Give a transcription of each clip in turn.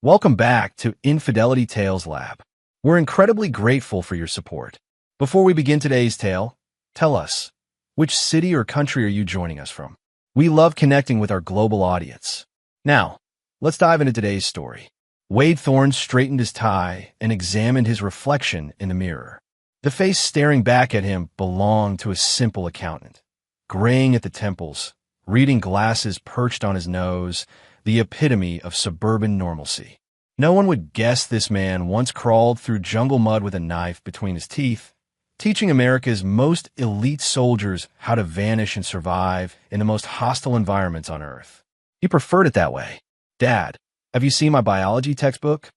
Welcome back to Infidelity Tales Lab. We're incredibly grateful for your support. Before we begin today's tale, tell us, which city or country are you joining us from? We love connecting with our global audience. Now, let's dive into today's story. Wade Thorne straightened his tie and examined his reflection in the mirror. The face staring back at him belonged to a simple accountant. Graying at the temples, reading glasses perched on his nose, the epitome of suburban normalcy. No one would guess this man once crawled through jungle mud with a knife between his teeth, teaching America's most elite soldiers how to vanish and survive in the most hostile environments on Earth. He preferred it that way. "Dad, have you seen my biology textbook?"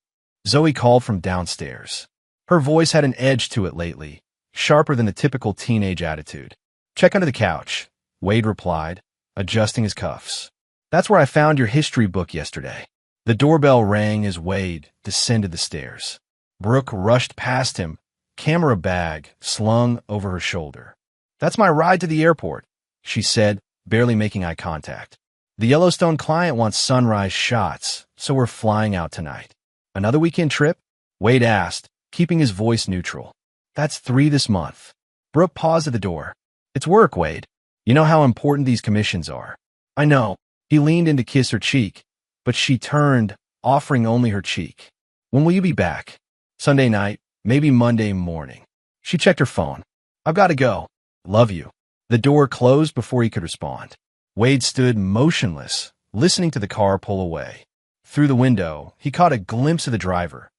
Zoe called from downstairs. Her voice had an edge to it lately, sharper than the typical teenage attitude. "Check under the couch," Wade replied, adjusting his cuffs. "That's where I found your history book yesterday." The doorbell rang as Wade descended the stairs. Brooke rushed past him, camera bag slung over her shoulder. "That's my ride to the airport," she said, barely making eye contact. "The Yellowstone client wants sunrise shots, so we're flying out tonight." "Another weekend trip?" Wade asked, keeping his voice neutral. "That's 3 this month." Brooke paused at the door. "It's work, Wade. You know how important these commissions are." "I know." He leaned in to kiss her cheek, but she turned, offering only her cheek. "When will you be back?" "Sunday night, maybe Monday morning." She checked her phone. "I've got to go. Love you." The door closed before he could respond. Wade stood motionless, listening to the car pull away. Through the window, he caught a glimpse of the driver.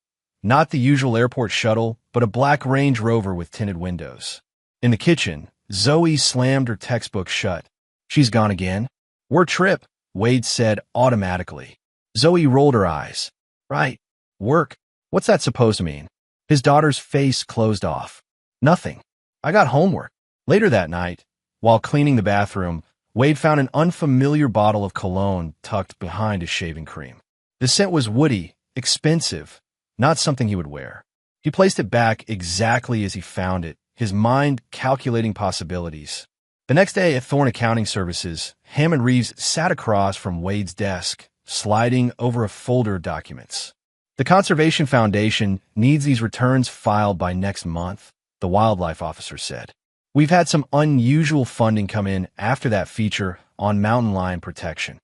Not the usual airport shuttle, but a black Range Rover with tinted windows. In the kitchen, Zoe slammed her textbook shut. "She's gone again?" "Work trip," Wade said automatically. Zoe rolled her eyes. "Right. Work. What's that supposed to mean?" His daughter's face closed off. "Nothing. I got homework." Later that night, while cleaning the bathroom, Wade found an unfamiliar bottle of cologne tucked behind his shaving cream. The scent was woody, expensive, not something he would wear. He placed it back exactly as he found it, his mind calculating possibilities. The next day at Thorne Accounting Services, Hammond Reeves sat across from Wade's desk, sliding over a folder of documents. "The Conservation Foundation needs these returns filed by next month," the wildlife officer said. "We've had some unusual funding come in after that feature on mountain lion protection."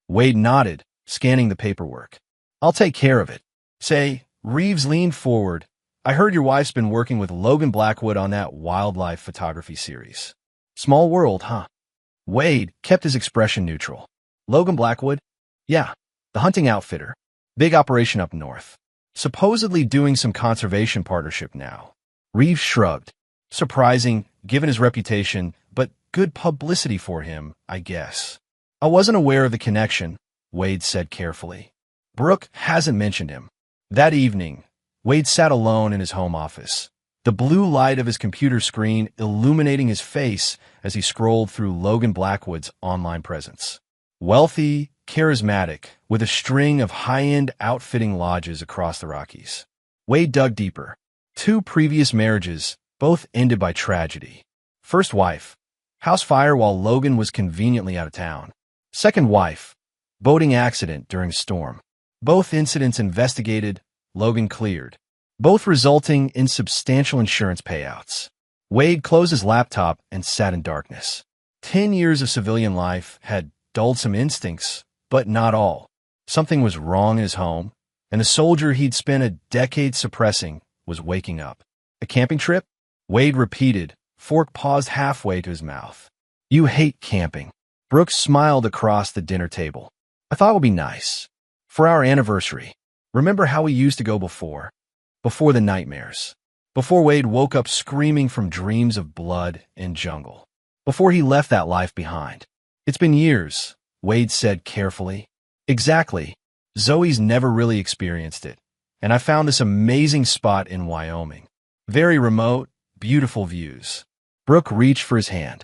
Wade nodded, scanning the paperwork. "I'll take care of it." "Say," Reeves leaned forward, "I heard your wife's been working with Logan Blackwood on that wildlife photography series." "Small world, huh?" Wade kept his expression neutral. "Logan Blackwood?" "Yeah, the hunting outfitter. Big operation up north. Supposedly doing some conservation partnership now." Reeves shrugged. "Surprising, given his reputation, but good publicity for him, I guess." "I wasn't aware of the connection," Wade said carefully. "Brooke hasn't mentioned him." That evening, Wade sat alone in his home office, the blue light of his computer screen illuminating his face as he scrolled through Logan Blackwood's online presence. Wealthy, charismatic, with a string of high-end outfitting lodges across the Rockies. Wade dug deeper. 2 previous marriages, both ended by tragedy. First wife, house fire while Logan was conveniently out of town. Second wife, boating accident during a storm. Both incidents investigated, Logan cleared, both resulting in substantial insurance payouts. Wade closed his laptop and sat in darkness. 10 years of civilian life had dulled some instincts, but not all. Something was wrong in his home, and the soldier he'd spent a decade suppressing was waking up. "A camping trip?" Wade repeated, fork paused halfway to his mouth. "You hate camping." Brooks smiled across the dinner table. "I thought it would be nice. For our anniversary. Remember how we used to go before? Before the nightmares. Before Wade woke up screaming from dreams of blood and jungle. Before he left that life behind." "It's been years," Wade said carefully. "Exactly. Zoe's never really experienced it, and I found this amazing spot in Wyoming. Very remote, beautiful views." Brooke reached for his hand.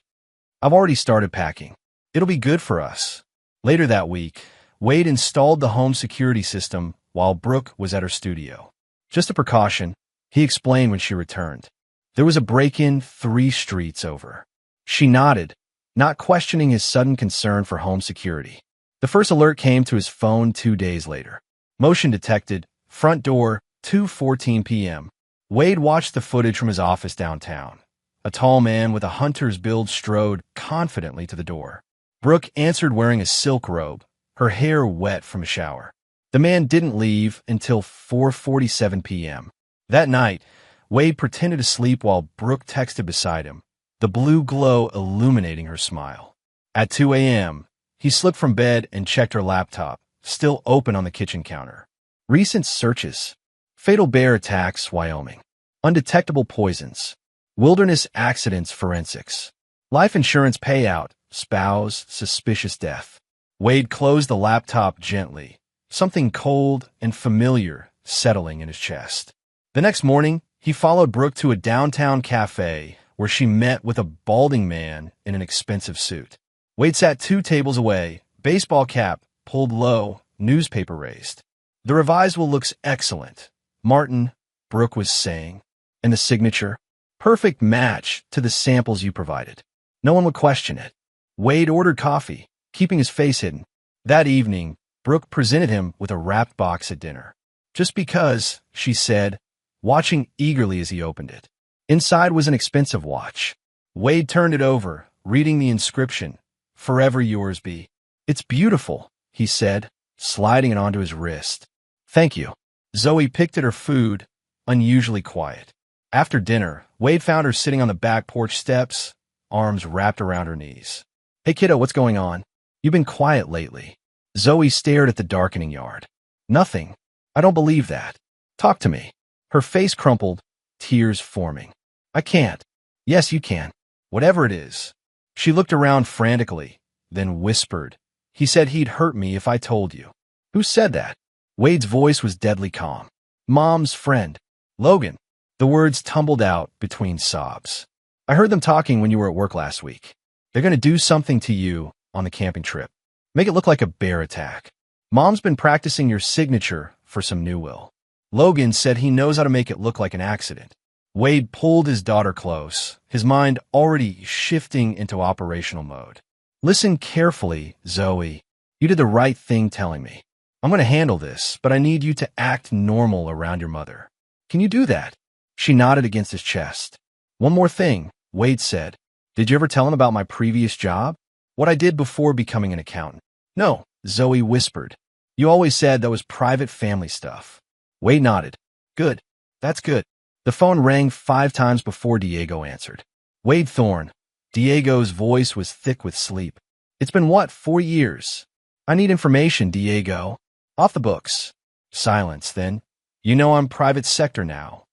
"I've already started packing. It'll be good for us." Later that week, Wade installed the home security system while Brooke was at her studio. "Just a precaution," he explained when she returned. "There was a break-in 3 streets over." She nodded, not questioning his sudden concern for home security. The first alert came to his phone 2 days later. Motion detected. Front door, 2:14 p.m. Wade watched the footage from his office downtown. A tall man with a hunter's build strode confidently to the door. Brooke answered wearing a silk robe, her hair wet from a shower. The man didn't leave until 4:47 p.m. That night, Wade pretended to sleep while Brooke texted beside him, the blue glow illuminating her smile. At 2 a.m., he slipped from bed and checked her laptop, still open on the kitchen counter. Recent searches. Fatal bear attacks, Wyoming. Undetectable poisons. Wilderness accidents forensics. Life insurance payout, spouse, suspicious death. Wade closed the laptop gently, something cold and familiar settling in his chest. The next morning, he followed Brooke to a downtown cafe where she met with a balding man in an expensive suit. Wade sat 2 tables away, baseball cap pulled low, newspaper raised. The revised will looks excellent, Martin, Brooke was saying. And the signature? Perfect match to the samples you provided. No one would question it. Wade ordered coffee, keeping his face hidden. That evening, Brooke presented him with a wrapped box at dinner. Just because, she said, watching eagerly as he opened it. Inside was an expensive watch. Wade turned it over, reading the inscription, "Forever yours be." "It's beautiful," he said, sliding it onto his wrist. "Thank you." Zoe picked at her food, unusually quiet. After dinner, Wade found her sitting on the back porch steps, arms wrapped around her knees. "Hey kiddo, what's going on? You've been quiet lately." Zoe stared at the darkening yard. "Nothing. I don't believe that. Talk to me." Her face crumpled, tears forming. "I can't." "Yes, you can. Whatever it is." She looked around frantically, then whispered, "He said he'd hurt me if I told you." "Who said that?" Wade's voice was deadly calm. "Mom's friend. Logan." The words tumbled out between sobs. "I heard them talking when you were at work last week. They're going to do something to you on the camping trip. Make it look like a bear attack. Mom's been practicing your signature for some new will. Logan said he knows how to make it look like an accident." Wade pulled his daughter close, his mind already shifting into operational mode. "Listen carefully, Zoe. You did the right thing telling me. I'm going to handle this, but I need you to act normal around your mother. Can you do that?" She nodded against his chest. "One more thing," Wade said. "Did you ever tell him about my previous job? What I did before becoming an accountant?" "No," Zoe whispered. "You always said that was private family stuff." Wade nodded. "Good. That's good." The phone rang 5 times before Diego answered. "Wade Thorne." Diego's voice was thick with sleep. "It's been what, 4 years? I need information, Diego." "Off the books." Silence, then. "You know I'm private sector now.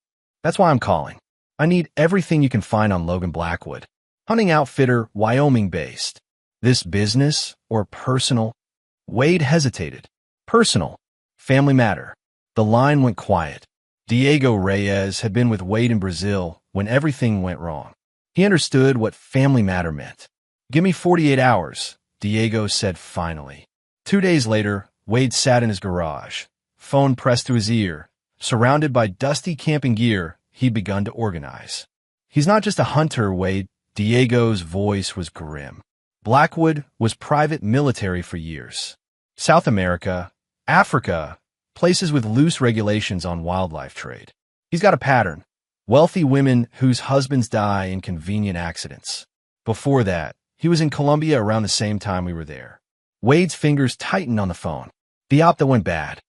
That's why I'm calling. I need everything you can find on Logan Blackwood. Hunting outfitter, Wyoming-based. This business or personal?" Wade hesitated. "Personal. Family matter." The line went quiet. Diego Reyes had been with Wade in Brazil when everything went wrong. He understood what family matter meant. "Give me 48 hours, Diego said finally. 2 days later, Wade sat in his garage, phone pressed to his ear. Surrounded by dusty camping gear, he'd begun to organize. "He's not just a hunter, Wade." Diego's voice was grim. "Blackwood was private military for years. South America, Africa, places with loose regulations on wildlife trade. He's got a pattern. Wealthy women whose husbands die in convenient accidents. Before that, he was in Colombia around the same time we were there." Wade's fingers tightened on the phone. "The op that went bad."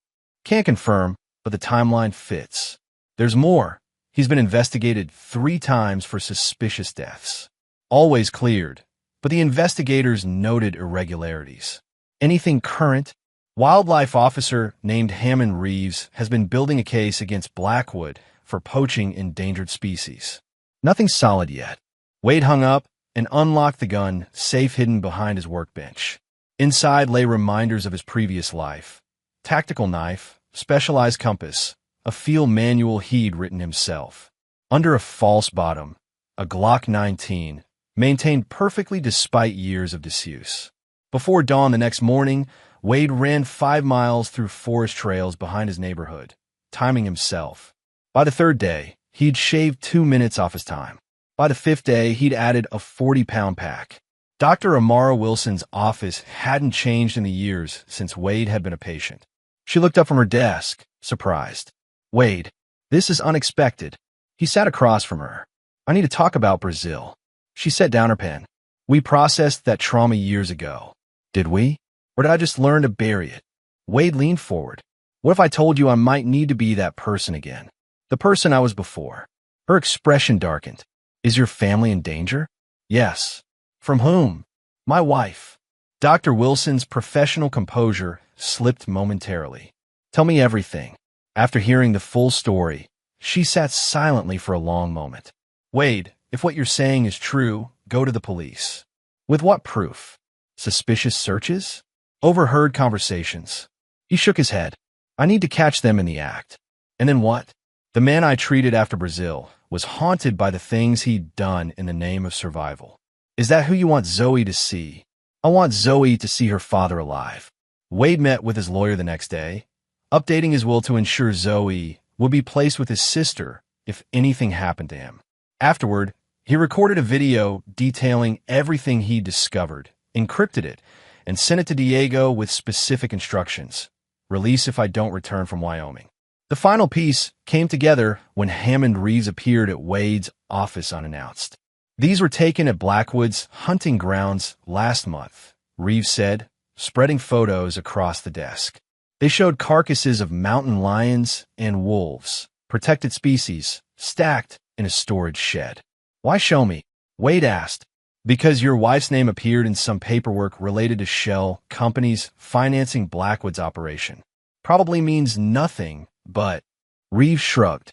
"Can't confirm, but the timeline fits. There's more. He's been investigated 3 times for suspicious deaths. Always cleared, but the investigators noted irregularities. Anything current?" Wildlife officer named Hammond Reeves has been building a case against Blackwood for poaching endangered species. "Nothing solid yet." Wade hung up and unlocked the gun, safe hidden behind his workbench. Inside lay reminders of his previous life. Tactical knife, specialized compass, a field manual he'd written himself. Under a false bottom, a Glock 19, maintained perfectly despite years of disuse. Before dawn the next morning, Wade ran 5 miles through forest trails behind his neighborhood, timing himself. By the 3rd day, he'd shaved 2 minutes off his time. By the 5th day, he'd added a 40-pound pack. Dr. Amara Wilson's office hadn't changed in the years since Wade had been a patient. She looked up from her desk, surprised. Wade, this is unexpected. He sat across from her. I need to talk about Brazil. She set down her pen. We processed that trauma years ago. Did we? Or did I just learn to bury it? Wade leaned forward. What if I told you I might need to be that person again? The person I was before. Her expression darkened. Is your family in danger? Yes. From whom? My wife. Dr. Wilson's professional composure slipped momentarily. Tell me everything. After hearing the full story, she sat silently for a long moment. Wade, if what you're saying is true, go to the police. With what proof? Suspicious searches? Overheard conversations. He shook his head. I need to catch them in the act. And then what? The man I treated after Brazil was haunted by the things he'd done in the name of survival. Is that who you want Zoe to see? I want Zoe to see her father alive. Wade met with his lawyer the next day, updating his will to ensure Zoe would be placed with his sister if anything happened to him. Afterward, he recorded a video detailing everything he discovered, encrypted it, and sent it to Diego with specific instructions. Release if I don't return from Wyoming. The final piece came together when Hammond Reeves appeared at Wade's office unannounced. These were taken at Blackwood's hunting grounds last month, Reeves said, spreading photos across the desk. They showed carcasses of mountain lions and wolves, protected species, stacked in a storage shed. Why show me? Wade asked. Because your wife's name appeared in some paperwork related to Shell companies financing Blackwood's operation. Probably means nothing, but... Reeves shrugged.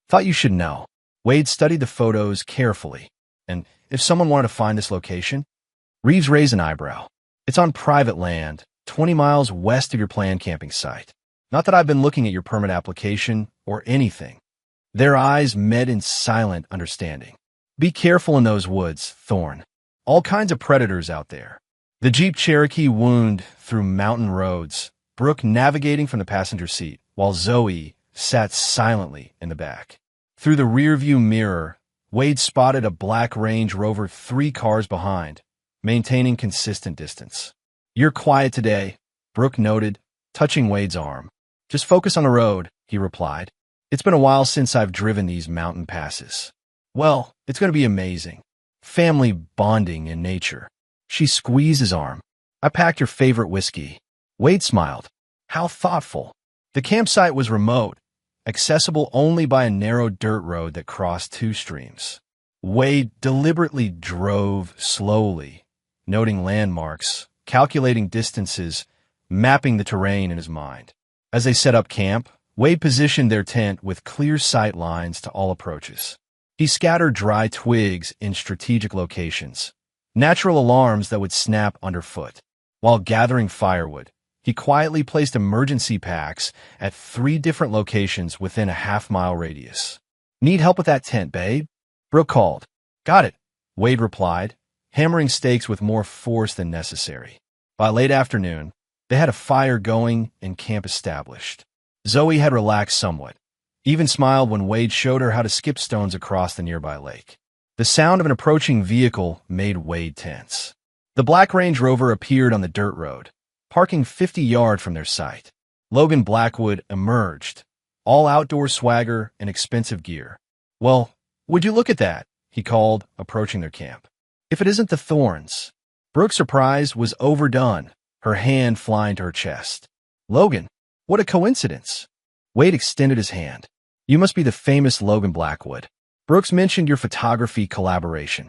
Thought you should know. Wade studied the photos carefully. And if someone wanted to find this location? Reeves raised an eyebrow. It's on private land, 20 miles west of your planned camping site. Not that I've been looking at your permit application or anything. Their eyes met in silent understanding. Be careful in those woods, Thorne. All kinds of predators out there. The Jeep Cherokee wound through mountain roads, Brooke navigating from the passenger seat, while Zoe sat silently in the back. Through the rearview mirror, Wade spotted a black Range Rover 3 cars behind, maintaining consistent distance. You're quiet today, Brooke noted, touching Wade's arm. Just focus on the road, he replied. It's been a while since I've driven these mountain passes. Well, it's going to be amazing. Family bonding in nature. She squeezed his arm. I packed your favorite whiskey. Wade smiled. How thoughtful. The campsite was remote, accessible only by a narrow dirt road that crossed 2 streams. Wade deliberately drove slowly, noting landmarks, calculating distances, mapping the terrain in his mind. As they set up camp, Wade positioned their tent with clear sight lines to all approaches. He scattered dry twigs in strategic locations, natural alarms that would snap underfoot. While gathering firewood, he quietly placed emergency packs at 3 different locations within a half-mile radius. Need help with that tent, babe? Brooke called. Got it, Wade replied, hammering stakes with more force than necessary. By late afternoon, they had a fire going and camp established. Zoe had relaxed somewhat, even smiled when Wade showed her how to skip stones across the nearby lake. The sound of an approaching vehicle made Wade tense. The black Range Rover appeared on the dirt road, parking 50 yards from their site. Logan Blackwood emerged, all outdoor swagger and expensive gear. Well, would you look at that? He called, approaching their camp. If it isn't the Thorns. Brooke's surprise was overdone, her hand flying to her chest. Logan, what a coincidence. Wade extended his hand. You must be the famous Logan Blackwood. Brooks mentioned your photography collaboration.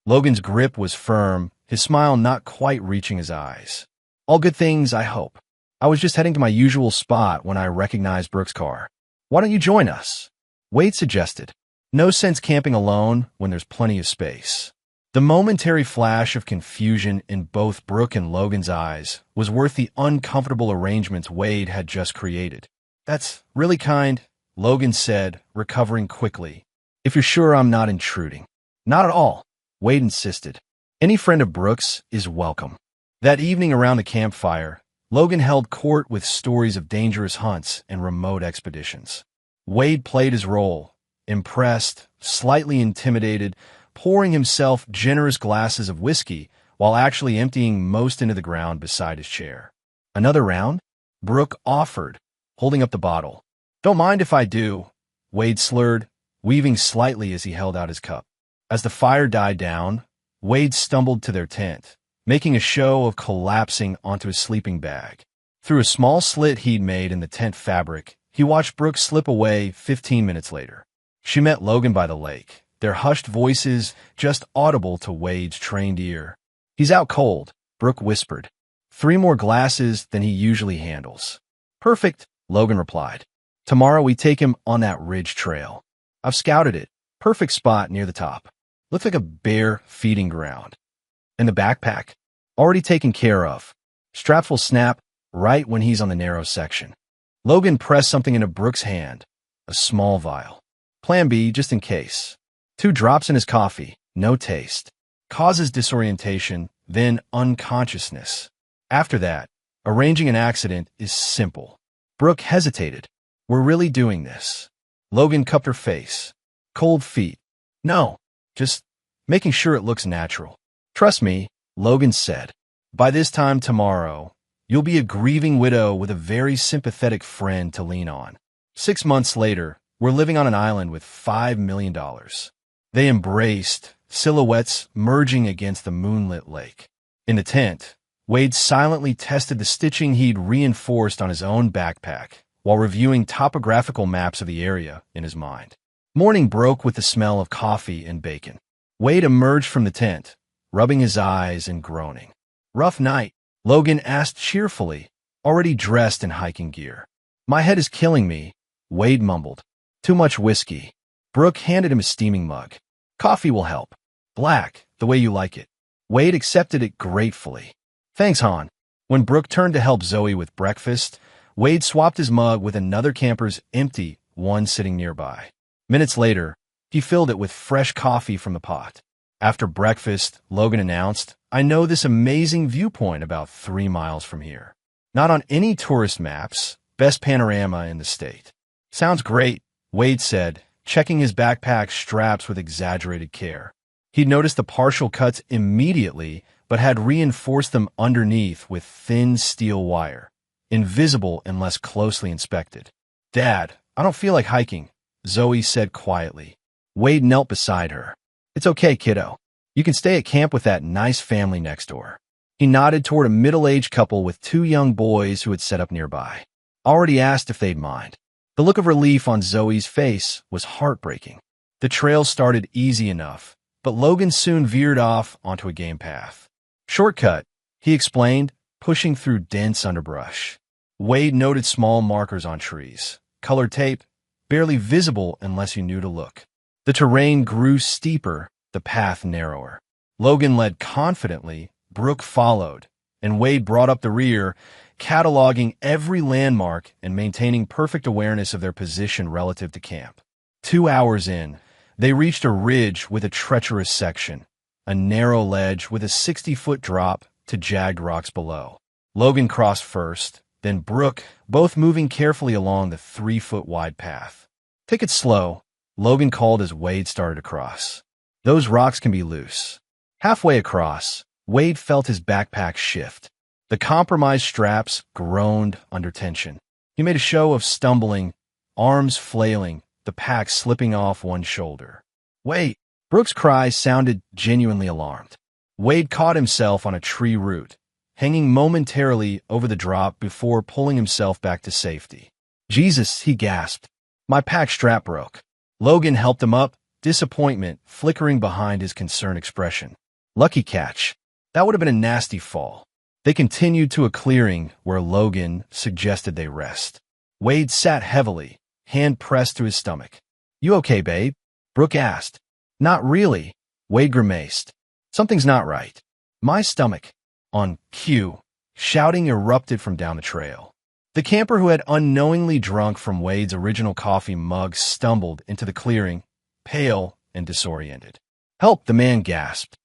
Logan's grip was firm, his smile not quite reaching his eyes. All good things, I hope. I was just heading to my usual spot when I recognized Brooks' car. Why don't you join us? Wade suggested. No sense camping alone when there's plenty of space. The momentary flash of confusion in both Brooke and Logan's eyes was worth the uncomfortable arrangements Wade had just created. That's really kind, Logan said, recovering quickly. If you're sure I'm not intruding. Not at all, Wade insisted. Any friend of Brooks is welcome. That evening around the campfire, Logan held court with stories of dangerous hunts and remote expeditions. Wade played his role, impressed, slightly intimidated, pouring himself generous glasses of whiskey while actually emptying most into the ground beside his chair. Another round? Brooke offered, holding up the bottle. Don't mind if I do, Wade slurred, weaving slightly as he held out his cup. As the fire died down, Wade stumbled to their tent, making a show of collapsing onto his sleeping bag. Through a small slit he'd made in the tent fabric, he watched Brooke slip away 15 minutes later. She met Logan by the lake, their hushed voices just audible to Wade's trained ear. He's out cold, Brooke whispered. 3 more glasses than he usually handles. Perfect, Logan replied. Tomorrow we take him on that ridge trail. I've scouted it. Perfect spot near the top. Looks like a bear feeding ground. And the backpack? Already taken care of. Straps will snap right when he's on the narrow section. Logan pressed something into Brooke's hand, a small vial. Plan B, just in case. 2 drops in his coffee, no taste. Causes disorientation, then unconsciousness. After that, arranging an accident is simple. Brooke hesitated. We're really doing this. Logan cupped her face. Cold feet. No, just making sure it looks natural. Trust me, Logan said. By this time tomorrow, you'll be a grieving widow with a very sympathetic friend to lean on. 6 months later, we're living on an island with $5 million. They embraced, silhouettes merging against the moonlit lake. In the tent, Wade silently tested the stitching he'd reinforced on his own backpack while reviewing topographical maps of the area in his mind. Morning broke with the smell of coffee and bacon. Wade emerged from the tent, rubbing his eyes and groaning. Rough night, Logan asked cheerfully, already dressed in hiking gear. My head is killing me, Wade mumbled. Too much whiskey. Brooke handed him a steaming mug. Coffee will help. Black, the way you like it. Wade accepted it gratefully. Thanks, hon. When Brooke turned to help Zoe with breakfast, Wade swapped his mug with another camper's empty one sitting nearby. Minutes later, he filled it with fresh coffee from the pot. After breakfast, Logan announced, I know this amazing viewpoint about 3 miles from here. Not on any tourist maps, best panorama in the state. Sounds great, Wade said, checking his backpack straps with exaggerated care. He'd noticed the partial cuts immediately, but had reinforced them underneath with thin steel wire, invisible unless closely inspected. Dad, I don't feel like hiking, Zoe said quietly. Wade knelt beside her. It's okay, kiddo. You can stay at camp with that nice family next door. He nodded toward a middle-aged couple with 2 young boys who had set up nearby. Already asked if they'd mind. The look of relief on Zoe's face was heartbreaking. The trail started easy enough, but Logan soon veered off onto a game path. Shortcut, he explained, pushing through dense underbrush. Wade noted small markers on trees, colored tape, barely visible unless you knew to look. The terrain grew steeper, the path narrower. Logan led confidently, Brooke followed, and Wade brought up the rear, cataloging every landmark and maintaining perfect awareness of their position relative to camp. 2 hours in, they reached a ridge with a treacherous section, a narrow ledge with a 60-foot drop to jagged rocks below. Logan crossed first, then Brooke, both moving carefully along the 3-foot wide path. Take it slow, Logan called as Wade started to cross. Those rocks can be loose. Halfway across, Wade felt his backpack shift. The compromised straps groaned under tension. He made a show of stumbling, arms flailing, the pack slipping off one shoulder. Wait! Brooke's cry sounded genuinely alarmed. Wade caught himself on a tree root, hanging momentarily over the drop before pulling himself back to safety. Jesus, he gasped. My pack strap broke. Logan helped him up, disappointment flickering behind his concerned expression. Lucky catch. That would have been a nasty fall. They continued to a clearing where Logan suggested they rest. Wade sat heavily, hand pressed to his stomach. You okay, babe? Brooke asked. Not really, Wade grimaced. Something's not right. My stomach. On cue, shouting erupted from down the trail. The camper who had unknowingly drunk from Wade's original coffee mug stumbled into the clearing, pale and disoriented. Help, the man gasped.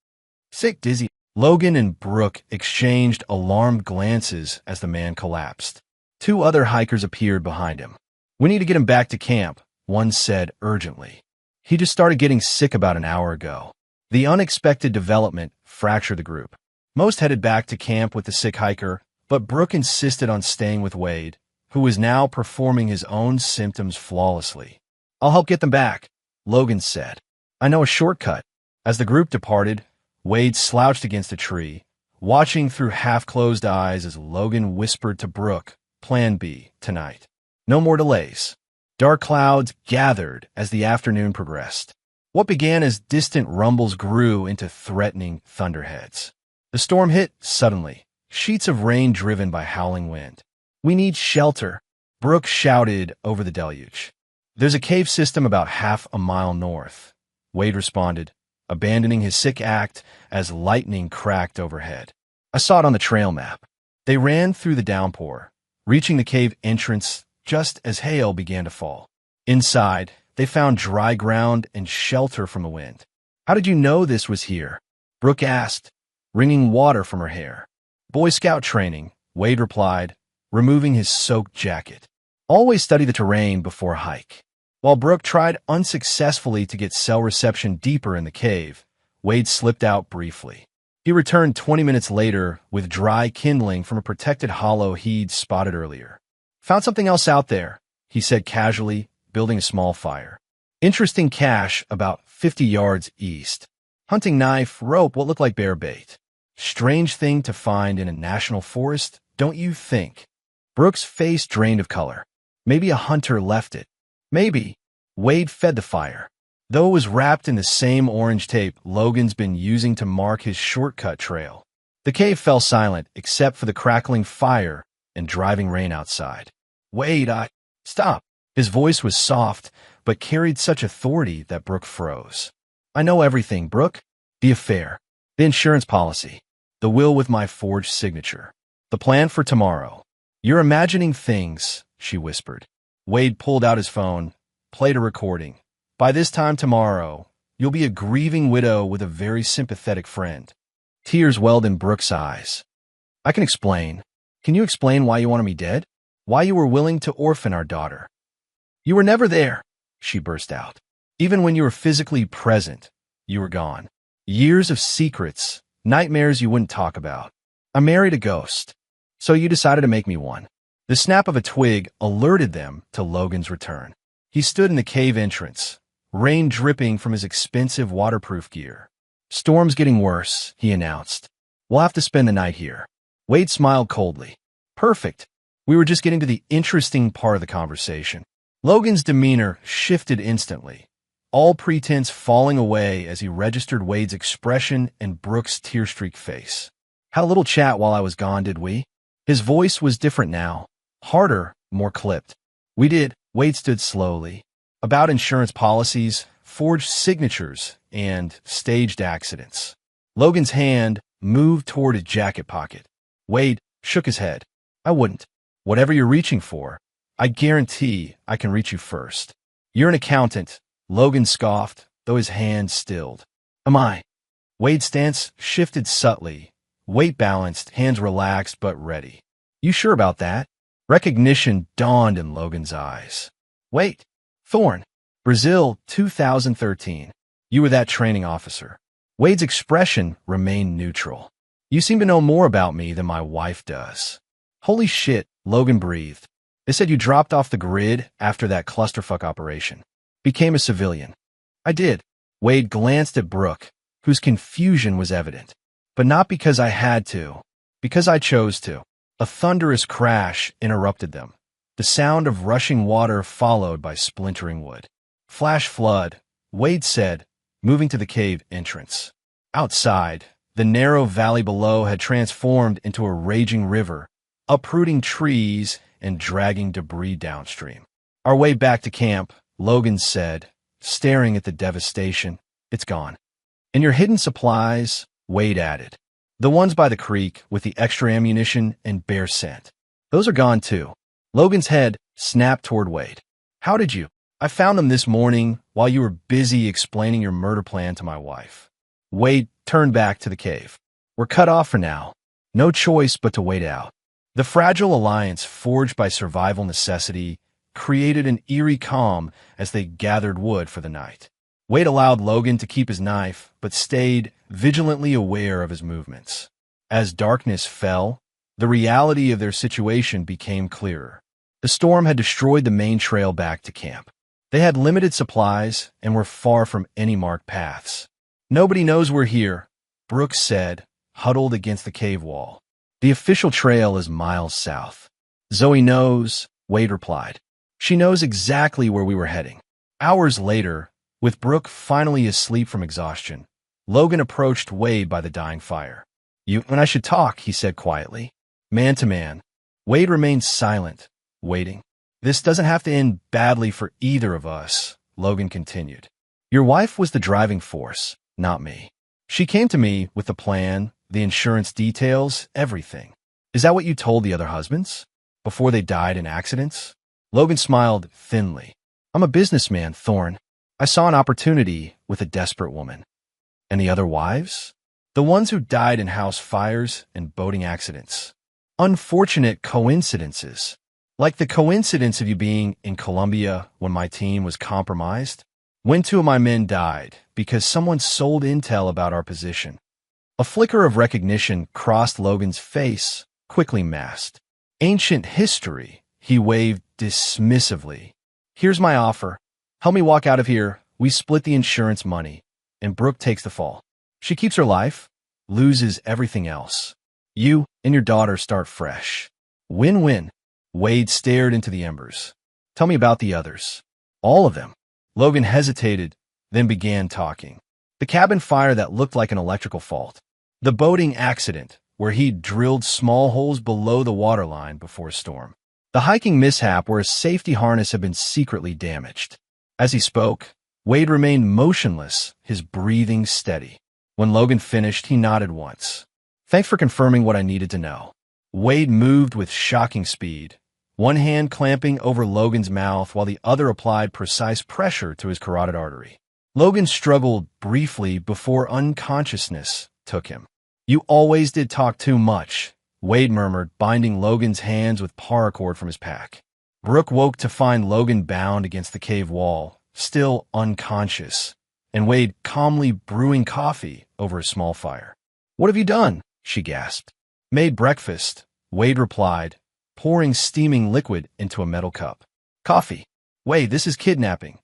Sick, dizzy. Logan and Brooke exchanged alarmed glances as the man collapsed. 2 other hikers appeared behind him. We need to get him back to camp, one said urgently. He just started getting sick about an hour ago. The unexpected development fractured the group. Most headed back to camp with the sick hiker, But Brooke insisted on staying with Wade, who was now performing his own symptoms flawlessly. "I'll help get them back," Logan said. "I know a shortcut." As the group departed, Wade slouched against a tree, watching through half-closed eyes as Logan whispered to Brooke, "Plan B, tonight. No more delays." Dark clouds gathered as the afternoon progressed. What began as distant rumbles grew into threatening thunderheads. The storm hit suddenly, sheets of rain driven by howling wind. "We need shelter," Brooke shouted over the deluge. "There's a cave system about half a mile north," Wade responded, abandoning his sick act as lightning cracked overhead. "I saw it on the trail map." They ran through the downpour, reaching the cave entrance just as hail began to fall. Inside, they found dry ground and shelter from the wind. "How did you know this was here?" Brooke asked, wringing water from her hair. "Boy Scout training," Wade replied, removing his soaked jacket. "Always study the terrain before a hike." While Brooke tried unsuccessfully to get cell reception deeper in the cave, Wade slipped out briefly. He returned 20 minutes later with dry kindling from a protected hollow he'd spotted earlier. "Found something else out there," he said casually, building a small fire. "Interesting cache about 50 yards east. Hunting knife, rope, what looked like bear bait. Strange thing to find in a national forest, don't you think?" Brooke's face drained of color. "Maybe a hunter left it." "Maybe." Wade fed the fire. Though it was wrapped in the same orange tape Logan's been using to mark his shortcut trail. The cave fell silent except for the crackling fire and driving rain outside. "Wade, Stop." His voice was soft, but carried such authority that Brooke froze. "I know everything, Brooke. The affair. The insurance policy. The will with my forged signature. The plan for tomorrow." "You're imagining things," she whispered. Wade pulled out his phone, played a recording. "By this time tomorrow, you'll be a grieving widow with a very sympathetic friend." Tears welled in Brooke's eyes. "I can explain. Can you explain why you wanted me dead? Why you were willing to orphan our daughter?" "You were never there," she burst out. "Even when you were physically present, you were gone. Years of secrets, nightmares you wouldn't talk about. I married a ghost. So you decided to make me one." The snap of a twig alerted them to Logan's return. He stood in the cave entrance, rain dripping from his expensive waterproof gear. "Storm's getting worse," he announced. "We'll have to spend the night here." Wade smiled coldly. "Perfect. We were just getting to the interesting part of the conversation." Logan's demeanor shifted instantly, all pretense falling away as he registered Wade's expression and Brooke's tear-streaked face. "Had a little chat while I was gone, did we?" His voice was different now, harder, more clipped. "We did." Wade stood slowly. "About insurance policies, forged signatures, and staged accidents." Logan's hand moved toward his jacket pocket. Wade shook his head. "I wouldn't. Whatever you're reaching for, I guarantee I can reach you first." "You're an accountant," Logan scoffed, though his hand stilled. "Am I?" Wade's stance shifted subtly, weight balanced, hands relaxed but ready. "You sure about that?" Recognition dawned in Logan's eyes. "Wait, Thorne, Brazil 2013. You were that training officer." Wade's expression remained neutral. "You seem to know more about me than my wife does." "Holy shit," Logan breathed. "They said you dropped off the grid after that clusterfuck operation. Became a civilian." "I did." Wade glanced at Brooke, whose confusion was evident. "But not because I had to. Because I chose to." A thunderous crash interrupted them, the sound of rushing water followed by splintering wood. "Flash flood," Wade said, moving to the cave entrance. Outside, the narrow valley below had transformed into a raging river, uprooting trees and dragging debris downstream. "Our way back to camp," Logan said, staring at the devastation. "It's gone." "And your hidden supplies," Wade added. "The ones by the creek with the extra ammunition and bear scent. Those are gone too." Logan's head snapped toward Wade. "How did you?" "I found them this morning while you were busy explaining your murder plan to my wife." Wade turned back to the cave. "We're cut off for now. No choice but to wait out." The fragile alliance forged by survival necessity created an eerie calm as they gathered wood for the night. Wade allowed Logan to keep his knife, but stayed vigilantly aware of his movements. As darkness fell, The reality of their situation became clearer. The storm had destroyed the main trail back to camp. They had limited supplies and were far from any marked paths. "Nobody knows we're here," Brooks said, huddled against the cave wall. "The official trail is miles south." "Zoe knows," Wade replied. "She knows exactly where we were heading." Hours later, with Brooke finally asleep from exhaustion, Logan approached Wade by the dying fire. "You and I should talk," he said quietly. Man to man. Wade remained silent, waiting. "This doesn't have to end badly for either of us," Logan continued. "Your wife was the driving force, not me. She came to me with the plan, the insurance details, everything. Is that what you told the other husbands? Before they died in accidents?" Logan smiled thinly. "I'm a businessman, Thorne. I saw an opportunity with a desperate woman." "And the other wives?" "The ones who died in house fires and boating accidents. Unfortunate coincidences. Like the coincidence of you being in Colombia when my team was compromised. When 2 of my men died because someone sold intel about our position." A flicker of recognition crossed Logan's face, quickly masked. "Ancient history," he waved dismissively. "Here's my offer. Help me walk out of here. We split the insurance money, and Brooke takes the fall. She keeps her life, loses everything else. You and your daughter start fresh. Win-win." Wade stared into the embers. "Tell me about the others." "All of them." Logan hesitated, then began talking. The cabin fire that looked like an electrical fault. The boating accident, where he'd drilled small holes below the waterline before a storm. The hiking mishap where a safety harness had been secretly damaged. As he spoke, Wade remained motionless, his breathing steady. When Logan finished, he nodded once. "Thanks for confirming what I needed to know." Wade moved with shocking speed, one hand clamping over Logan's mouth while the other applied precise pressure to his carotid artery. Logan struggled briefly before unconsciousness took him. "You always did talk too much," Wade murmured, binding Logan's hands with paracord from his pack. Brooke woke to find Logan bound against the cave wall, still unconscious, and Wade calmly brewing coffee over a small fire. "What have you done?" she gasped. "Made breakfast," Wade replied, pouring steaming liquid into a metal cup. "Coffee. Wade, this is kidnapping."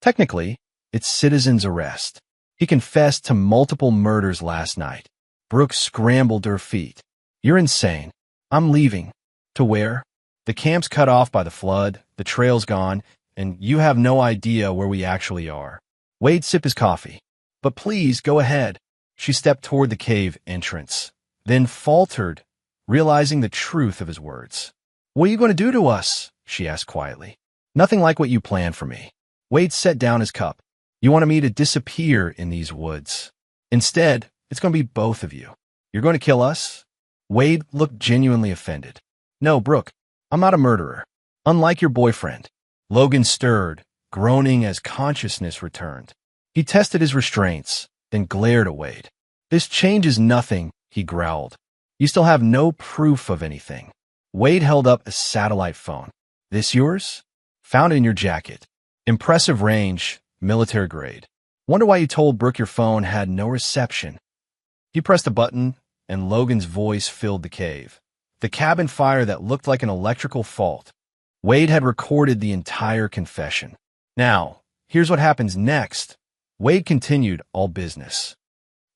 "Technically, it's citizen's arrest. He confessed to multiple murders last night." Brooke scrambled to her feet. "You're insane. I'm leaving." "To where?" "The camp's cut off by the flood, the trail's gone, and you have no idea where we actually are." Wade sipped his coffee. "But please, go ahead." She stepped toward the cave entrance, then faltered, realizing the truth of his words. "What are you going to do to us?" she asked quietly. "Nothing like what you planned for me." Wade set down his cup. "You wanted me to disappear in these woods. Instead, it's going to be both of you. You're going to kill us?" Wade looked genuinely offended. "No, Brooke, I'm not a murderer. Unlike your boyfriend." Logan stirred, groaning as consciousness returned. He tested his restraints, then glared at Wade. "This changes nothing," he growled. "You still have no proof of anything." Wade held up a satellite phone. "This yours?" "Found it in your jacket. Impressive range, military grade. Wonder why you told Brooke your phone had no reception." He pressed a button, and Logan's voice filled the cave. The cabin fire that looked like an electrical fault. Wade had recorded the entire confession. "Now, here's what happens next." Wade continued all business.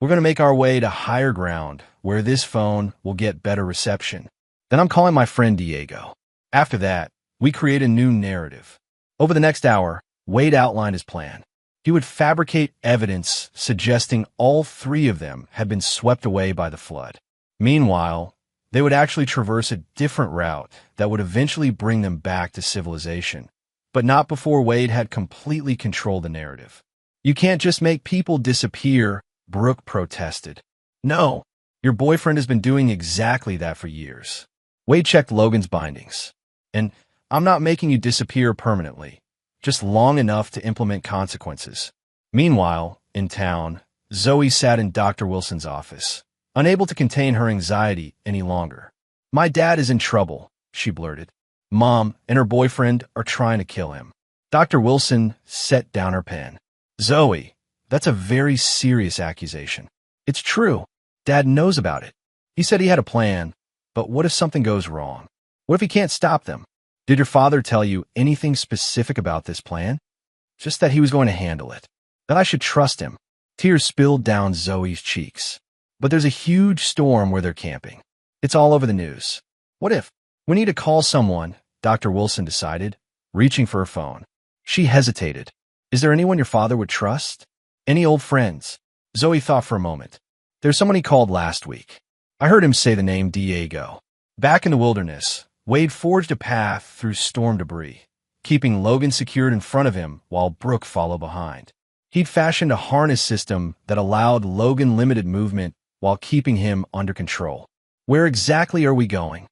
"We're going to make our way to higher ground, where this phone will get better reception. Then I'm calling my friend Diego. After that, we create a new narrative." Over the next hour, Wade outlined his plan. He would fabricate evidence suggesting all 3 of them had been swept away by the flood. Meanwhile, they would actually traverse a different route that would eventually bring them back to civilization, but not before Wade had completely controlled the narrative. "You can't just make people disappear," Brooke protested. "No, your boyfriend has been doing exactly that for years." Wade checked Logan's bindings. "And I'm not making you disappear permanently, just long enough to implement consequences." Meanwhile, in town, Zoe sat in Dr. Wilson's office, unable to contain her anxiety any longer. "My dad is in trouble," she blurted. "Mom and her boyfriend are trying to kill him." Dr. Wilson set down her pen. "Zoe, that's a very serious accusation." "It's true. Dad knows about it. He said he had a plan, But what if something goes wrong? What if he can't stop them? Did your father tell you anything specific about this plan? Just that he was going to handle it. That I should trust him. Tears spilled down Zoe's cheeks. But there's a huge storm where they're camping. It's all over the news. What if? We need to call someone, Dr. Wilson decided, reaching for her phone. She hesitated. Is there anyone your father would trust? Any old friends? Zoe thought for a moment. There's someone he called last week. I heard him say the name Diego. Back in the wilderness, Wade forged a path through storm debris, keeping Logan secured in front of him while Brooke followed behind. He'd fashioned a harness system that allowed Logan limited movement while keeping him under control. Where exactly are we going?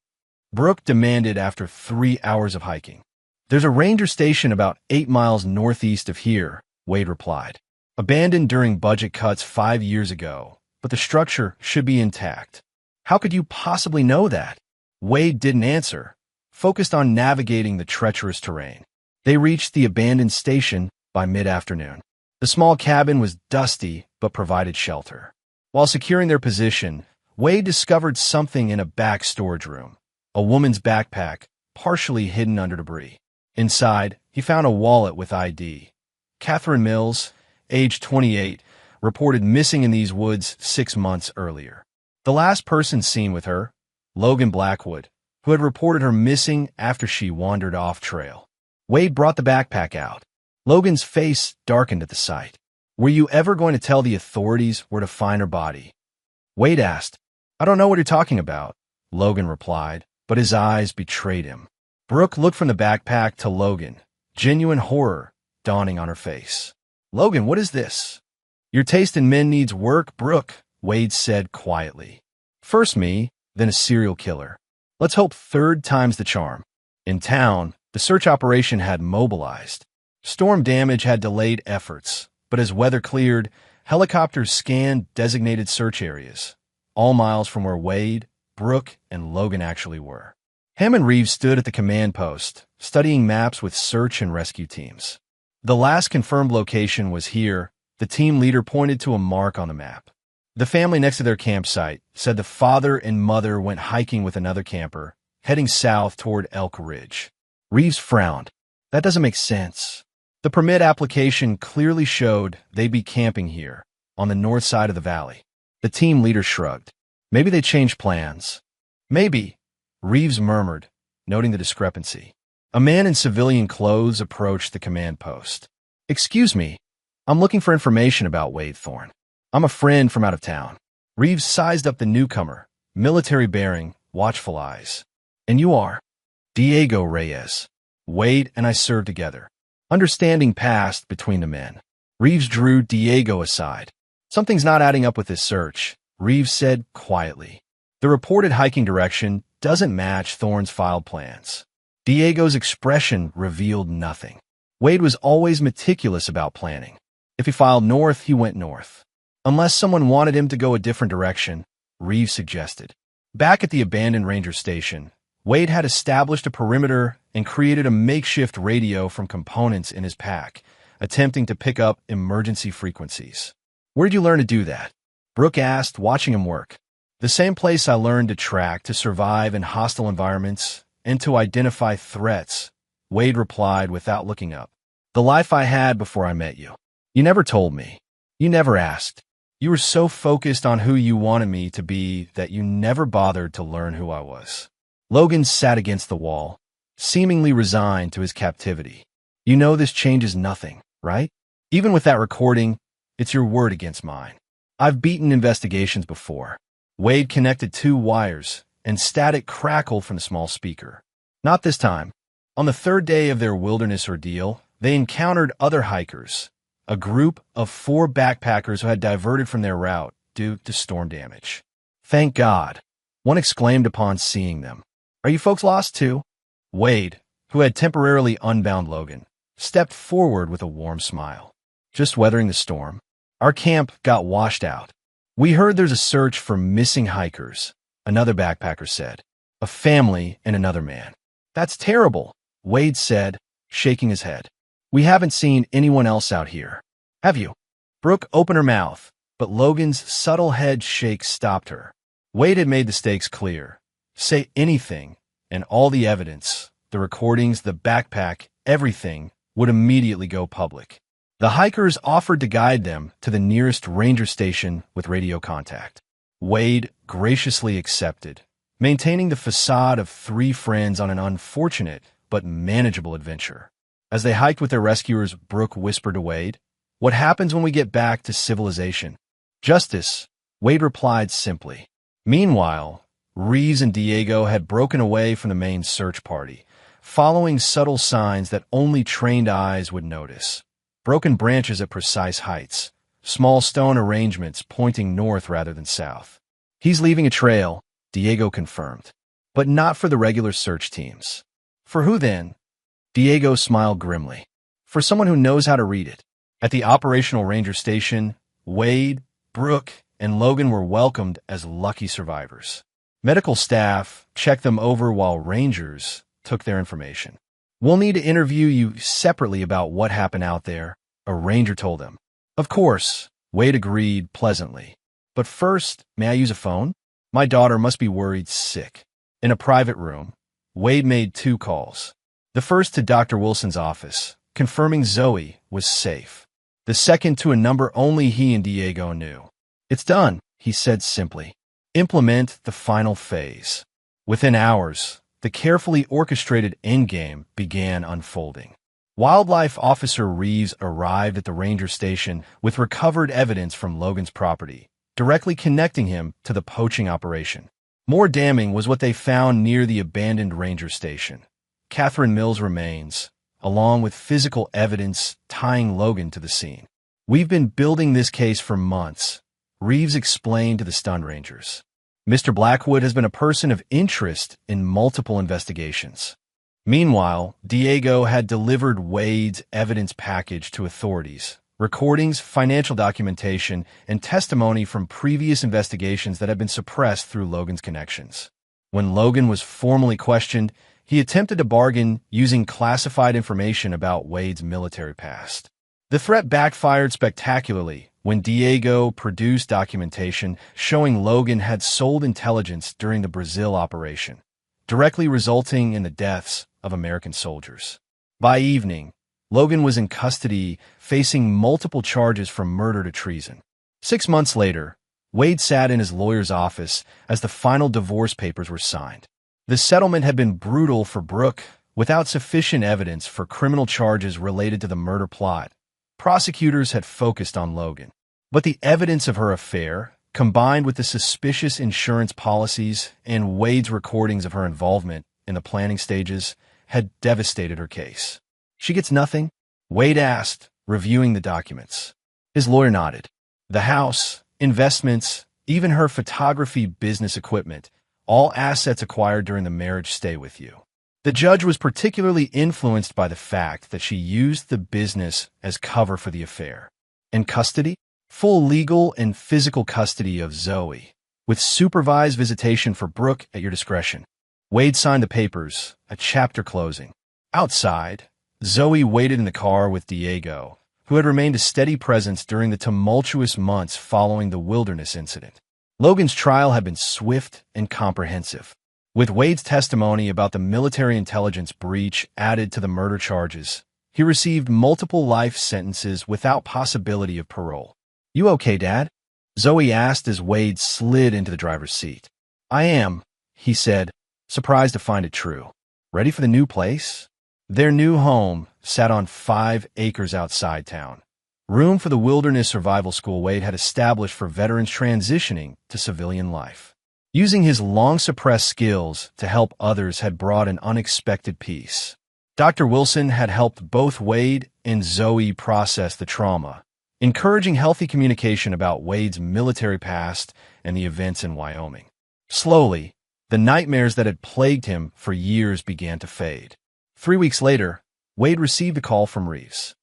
Brooke demanded after 3 hours of hiking. There's a ranger station about 8 miles northeast of here, Wade replied. Abandoned during budget cuts 5 years ago, but the structure should be intact. How could you possibly know that? Wade didn't answer, focused on navigating the treacherous terrain. They reached the abandoned station by mid-afternoon. The small cabin was dusty but provided shelter. While securing their position, Wade discovered something in a back storage room, a woman's backpack partially hidden under debris. Inside, he found a wallet with ID. Catherine Mills, age 28, reported missing in these woods 6 months earlier. The last person seen with her, Logan Blackwood, who had reported her missing after she wandered off trail. Wade brought the backpack out. Logan's face darkened at the sight. Were you ever going to tell the authorities where to find her body? Wade asked. I don't know what you're talking about, Logan replied, but his eyes betrayed him. Brooke looked from the backpack to Logan, genuine horror dawning on her face. Logan, what is this? Your taste in men needs work, Brooke, Wade said quietly. First me, then a serial killer. Let's hope third time's the charm. In town, the search operation had mobilized. Storm damage had delayed efforts, but as weather cleared, helicopters scanned designated search areas, all miles from where Wade, Brooke, and Logan actually were. Ham and Reeves stood at the command post, studying maps with search and rescue teams. The last confirmed location was here. The team leader pointed to a mark on the map. The family next to their campsite said the father and mother went hiking with another camper, heading south toward Elk Ridge. Reeves frowned. That doesn't make sense. The permit application clearly showed they'd be camping here, on the north side of the valley. The team leader shrugged. Maybe they changed plans. Maybe, Reeves murmured, noting the discrepancy. A man in civilian clothes approached the command post. Excuse me, I'm looking for information about Wade Thorne. I'm a friend from out of town. Reeves sized up the newcomer, military bearing, watchful eyes. And you are? Diego Reyes. Wade and I served together. Understanding passed between the men. Reeves drew Diego aside. Something's not adding up with this search, Reeves said quietly. The reported hiking direction doesn't match Thorne's filed plans. Diego's expression revealed nothing. Wade was always meticulous about planning. If he filed north, he went north. Unless someone wanted him to go a different direction, Reeves suggested. Back at the abandoned ranger station, Wade had established a perimeter and created a makeshift radio from components in his pack, attempting to pick up emergency frequencies. Where'd you learn to do that? Brooke asked, watching him work. The same place I learned to track to survive in hostile environments and to identify threats, Wade replied without looking up. The life I had before I met you. You never told me. You never asked. You were so focused on who you wanted me to be that you never bothered to learn who I was. Logan sat against the wall, seemingly resigned to his captivity. You know this changes nothing, right? Even with that recording, it's your word against mine. I've beaten investigations before. Wade connected 2 wires, and static crackled from the small speaker. Not this time. On the 3rd day of their wilderness ordeal, they encountered other hikers, a group of 4 backpackers who had diverted from their route due to storm damage. Thank God, one exclaimed upon seeing them. Are you folks lost too? Wade, who had temporarily unbound Logan, stepped forward with a warm smile. Just weathering the storm. Our camp got washed out. We heard there's a search for missing hikers, another backpacker said. A family and another man. That's terrible, Wade said, shaking his head. We haven't seen anyone else out here. Have you? Brooke opened her mouth, but Logan's subtle head shake stopped her. Wade had made the stakes clear. Say anything, and all the evidence, the recordings, the backpack, everything, would immediately go public. The hikers offered to guide them to the nearest ranger station with radio contact. Wade graciously accepted, maintaining the facade of three friends on an unfortunate but manageable adventure. As they hiked with their rescuers, Brooke whispered to Wade, "What happens when we get back to civilization?" "Justice," Wade replied simply. Meanwhile, Reeves and Diego had broken away from the main search party, following subtle signs that only trained eyes would notice. Broken branches at precise heights, small stone arrangements pointing north rather than south. "He's leaving a trail," Diego confirmed. "But not for the regular search teams." "For who then?" Diego smiled grimly. "For someone who knows how to read it." At the operational ranger station, Wade, Brooke, and Logan were welcomed as lucky survivors. Medical staff checked them over while rangers took their information. "We'll need to interview you separately about what happened out there," a ranger told them. "Of course," Wade agreed pleasantly. "But first, may I use a phone? My daughter must be worried sick." In a private room, Wade made 2 calls. The first to Dr. Wilson's office, confirming Zoe was safe. The second to a number only he and Diego knew. "It's done," he said simply. "Implement the final phase." Within hours, the carefully orchestrated endgame began unfolding. Wildlife Officer Reeves arrived at the ranger station with recovered evidence from Logan's property, directly connecting him to the poaching operation. More damning was what they found near the abandoned ranger station: Catherine Mills' remains, along with physical evidence tying Logan to the scene. "We've been building this case for months," Reeves explained to the stunned rangers. "Mr. Blackwood has been a person of interest in multiple investigations." Meanwhile, Diego had delivered Wade's evidence package to authorities: recordings, financial documentation, and testimony from previous investigations that had been suppressed through Logan's connections. When Logan was formally questioned, he attempted to bargain using classified information about Wade's military past. The threat backfired spectacularly when Diego produced documentation showing Logan had sold intelligence during the Brazil operation, directly resulting in the deaths of American soldiers. By evening, Logan was in custody, facing multiple charges from murder to treason. 6 months later, Wade sat in his lawyer's office as the final divorce papers were signed. The settlement had been brutal for Brooke, without sufficient evidence for criminal charges related to the murder plot. Prosecutors had focused on Logan. But the evidence of her affair, combined with the suspicious insurance policies and Wade's recordings of her involvement in the planning stages, had devastated her case. "She gets nothing?" Wade asked, reviewing the documents. His lawyer nodded. "The house, investments, even her photography business equipment, all assets acquired during the marriage stay with you." The judge was particularly influenced by the fact that she used the business as cover for the affair. "And custody?" "Full legal and physical custody of Zoe, with supervised visitation for Brooke at your discretion." Wade signed the papers, a chapter closing. Outside, Zoe waited in the car with Diego, who had remained a steady presence during the tumultuous months following the wilderness incident. Logan's trial had been swift and comprehensive. With Wade's testimony about the military intelligence breach added to the murder charges, he received multiple life sentences without possibility of parole. "You okay, Dad?" Zoe asked as Wade slid into the driver's seat. "I am," he said, surprised to find it true. "Ready for the new place?" Their new home sat on 5 acres outside town. Room for the wilderness survival school Wade had established for veterans transitioning to civilian life. Using his long-suppressed skills to help others had brought an unexpected peace. Dr. Wilson had helped both Wade and Zoe process the trauma, encouraging healthy communication about Wade's military past and the events in Wyoming. Slowly, the nightmares that had plagued him for years began to fade. 3 weeks later, Wade received a call from Reeves.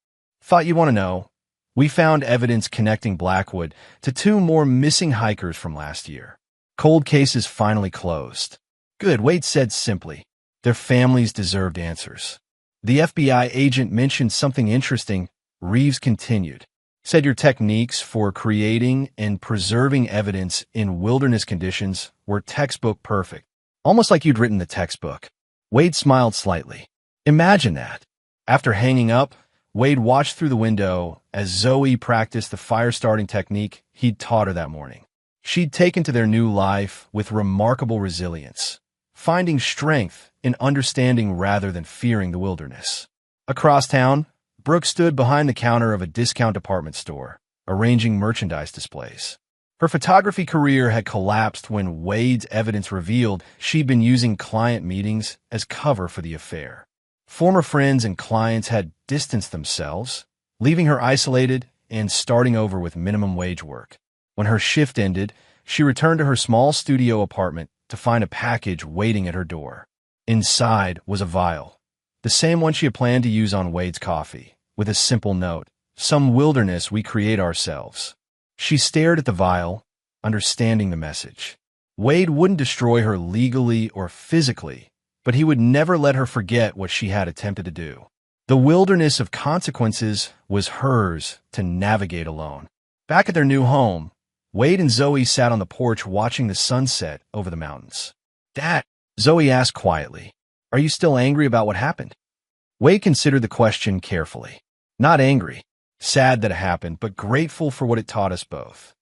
"Thought you'd want to know. We found evidence connecting Blackwood to 2 more missing hikers from last year. Cold cases finally closed." "Good," Wade said simply. Their families deserved answers. "The FBI agent mentioned something interesting," Reeves continued. "Said your techniques for creating and preserving evidence in wilderness conditions were textbook perfect. almost like you'd written the textbook. Wade smiled slightly. Imagine that. After hanging up, Wade watched through the window as Zoe practiced the fire-starting technique he'd taught her that morning. She'd taken to their new life with remarkable resilience, finding strength in understanding rather than fearing the wilderness. Across town, Brooke stood behind the counter of a discount department store, arranging merchandise displays. Her photography career had collapsed when Wade's evidence revealed she'd been using client meetings as cover for the affair. Former friends and clients had distanced themselves, leaving her isolated and starting over with minimum wage work. When her shift ended, she returned to her small studio apartment to find a package waiting at her door. Inside was a vial, the same one she had planned to use on Wade's coffee, with a simple note, "Some wilderness we create ourselves." She stared at the vial, understanding the message. Wade wouldn't destroy her legally or physically, but he would never let her forget what she had attempted to do. The wilderness of consequences was hers to navigate alone. Back at their new home, Wade and Zoe sat on the porch watching the sunset over the mountains. "Dad," Zoe asked quietly, "are you still angry about what happened?" Wade considered the question carefully. Not angry, sad that it happened, but grateful for what it taught us both.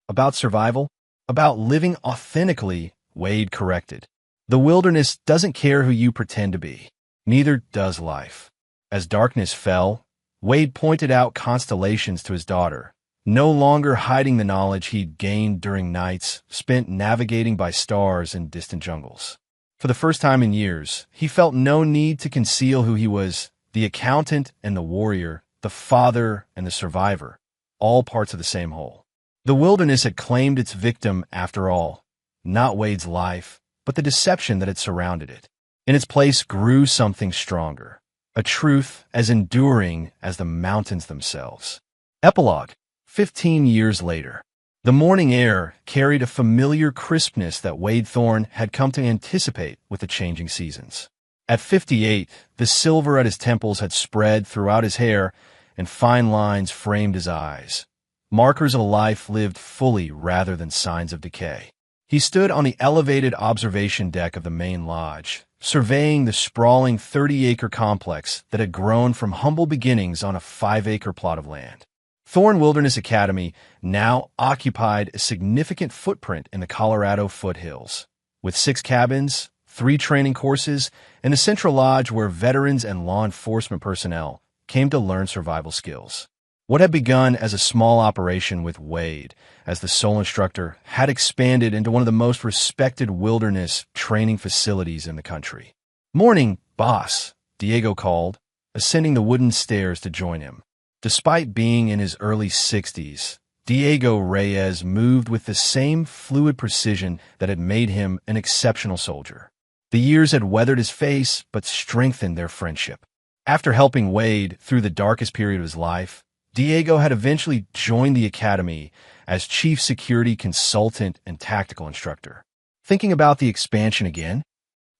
About survival? About living authentically, Wade corrected. The wilderness doesn't care who you pretend to be. Neither does life. As darkness fell, Wade pointed out constellations to his daughter, no longer hiding the knowledge he'd gained during nights spent navigating by stars in distant jungles. For the first time in years, he felt no need to conceal who he was, the accountant and the warrior, the father and the survivor, all parts of the same whole. The wilderness had claimed its victim after all, not Wade's life, but the deception that had surrounded it. In its place grew something stronger, a truth as enduring as the mountains themselves. Epilogue. 15 years later. The morning air carried a familiar crispness that Wade Thorne had come to anticipate with the changing seasons. At 58, the silver at his temples had spread throughout his hair, and fine lines framed his eyes, markers of a life lived fully rather than signs of decay. He stood on the elevated observation deck of the main lodge, surveying the sprawling 30-acre complex that had grown from humble beginnings on a 5-acre plot of land. Thorne Wilderness Academy now occupied a significant footprint in the Colorado foothills, with 6 cabins, 3 training courses, and a central lodge where veterans and law enforcement personnel came to learn survival skills. What had begun as a small operation with Wade as the sole instructor had expanded into one of the most respected wilderness training facilities in the country. "Morning, boss," Diego called, ascending the wooden stairs to join him. Despite being in his early 60s, Diego Reyes moved with the same fluid precision that had made him an exceptional soldier. The years had weathered his face but strengthened their friendship. After helping Wade through the darkest period of his life, Diego had eventually joined the academy as chief security consultant and tactical instructor. "Thinking about the expansion again?"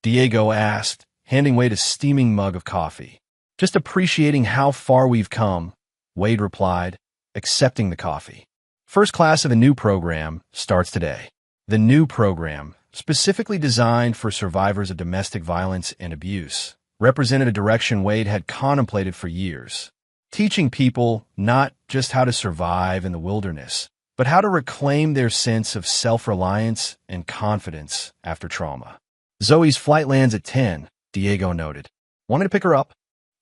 Diego asked, handing Wade a steaming mug of coffee. "Just appreciating how far we've come," Wade replied, accepting the coffee. "First class of the new program starts today." The new program, specifically designed for survivors of domestic violence and abuse, represented a direction Wade had contemplated for years, teaching people not just how to survive in the wilderness, but how to reclaim their sense of self-reliance and confidence after trauma. "Zoe's flight lands at 10, Diego noted. "Wanted to pick her up?"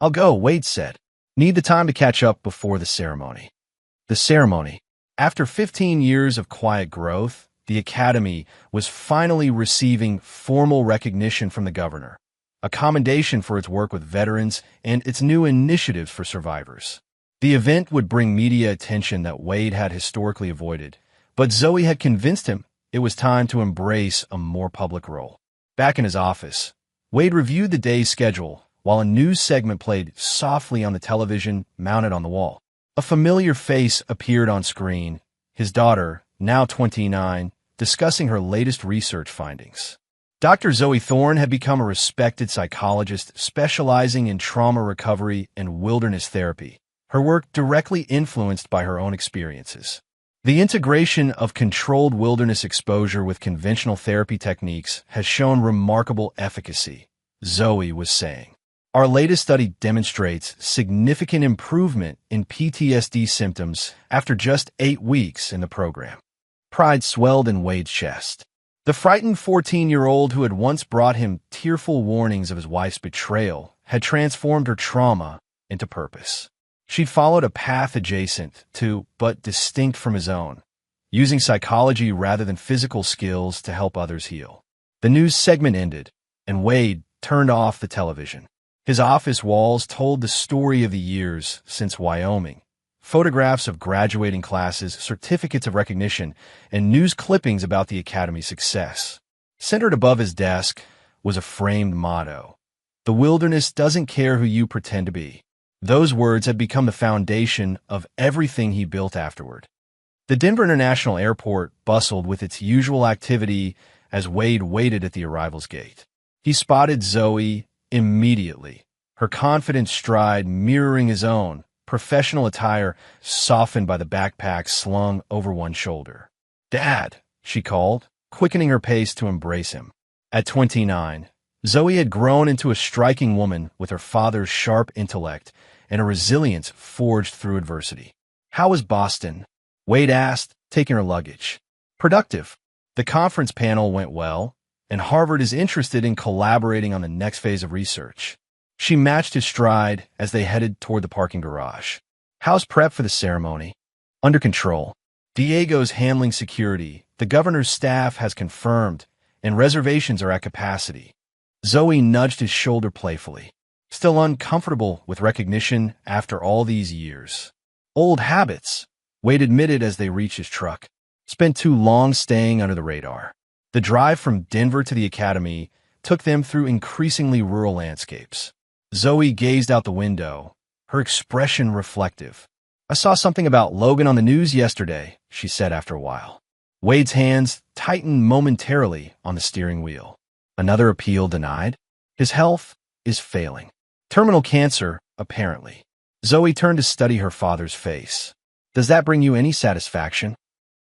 "I'll go," Wade said. "Need the time to catch up before the ceremony." The ceremony. After 15 years of quiet growth, the academy was finally receiving formal recognition from the governor, a commendation for its work with veterans and its new initiatives for survivors. The event would bring media attention that Wade had historically avoided, but Zoe had convinced him it was time to embrace a more public role. Back in his office, Wade reviewed the day's schedule while a news segment played softly on the television mounted on the wall. A familiar face appeared on screen, his daughter, now 29, discussing her latest research findings. Dr. Zoe Thorne had become a respected psychologist specializing in trauma recovery and wilderness therapy, her work directly influenced by her own experiences. The integration of controlled wilderness exposure with conventional therapy techniques has shown remarkable efficacy, Zoe was saying. Our latest study demonstrates significant improvement in PTSD symptoms after just 8 weeks in the program. Pride swelled in Wade's chest. The frightened 14-year-old who had once brought him tearful warnings of his wife's betrayal had transformed her trauma into purpose. She'd followed a path adjacent to, but distinct from his own, using psychology rather than physical skills to help others heal. The news segment ended, and Wade turned off the television. His office walls told the story of the years since Wyoming. Photographs of graduating classes, certificates of recognition, and news clippings about the academy's success. Centered above his desk was a framed motto: "The wilderness doesn't care who you pretend to be." Those words had become the foundation of everything he built afterward. The Denver International Airport bustled with its usual activity as Wade waited at the arrivals gate. He spotted Zoe immediately, her confident stride mirroring his own, professional attire softened by the backpack slung over one shoulder. "Dad," she called, quickening her pace to embrace him. At 29, Zoe had grown into a striking woman with her father's sharp intellect and a resilience forged through adversity. "How was Boston?" Wade asked, taking her luggage. "Productive. The conference panel went well, and Harvard is interested in collaborating on the next phase of research." She matched his stride as they headed toward the parking garage. "How's prep for the ceremony?" "Under control. Diego's handling security, the governor's staff has confirmed, and reservations are at capacity." Zoe nudged his shoulder playfully. "Still uncomfortable with recognition after all these years?" "Old habits," Wade admitted as they reached his truck. "Spent too long staying under the radar." The drive from Denver to the academy took them through increasingly rural landscapes. Zoe gazed out the window, her expression reflective. "I saw something about Logan on the news yesterday," she said after a while. Wade's hands tightened momentarily on the steering wheel. "Another appeal denied? His health is failing. Terminal cancer, apparently." Zoe turned to study her father's face. "Does that bring you any satisfaction?"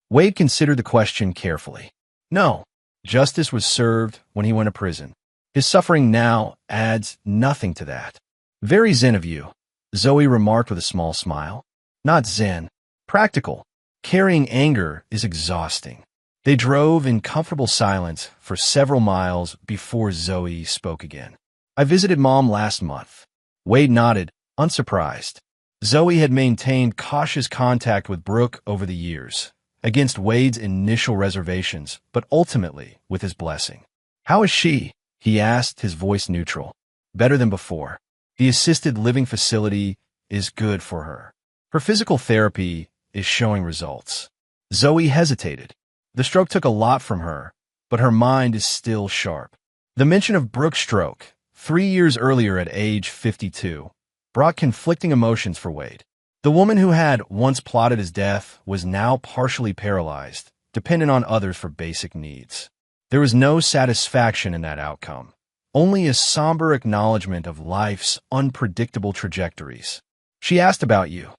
Wade considered the question carefully. "No. Justice was served when he went to prison. His suffering now adds nothing to that." "Very zen of you," Zoe remarked with a small smile. "Not zen. Practical. Carrying anger is exhausting." They drove in comfortable silence for several miles before Zoe spoke again. "I visited Mom last month." Wade nodded, unsurprised. Zoe had maintained cautious contact with Brooke over the years, against Wade's initial reservations, but ultimately with his blessing. "How is she?" he asked, his voice neutral. "Better than before. The assisted living facility is good for her. Her physical therapy is showing results." Zoe hesitated. The stroke took a lot from her, but her mind is still sharp. The mention of Brooke's stroke, 3 years earlier at age 52, brought conflicting emotions for Wade. The woman who had once plotted his death was now partially paralyzed, dependent on others for basic needs. There was no satisfaction in that outcome, only a somber acknowledgement of life's unpredictable trajectories. "She asked about you,"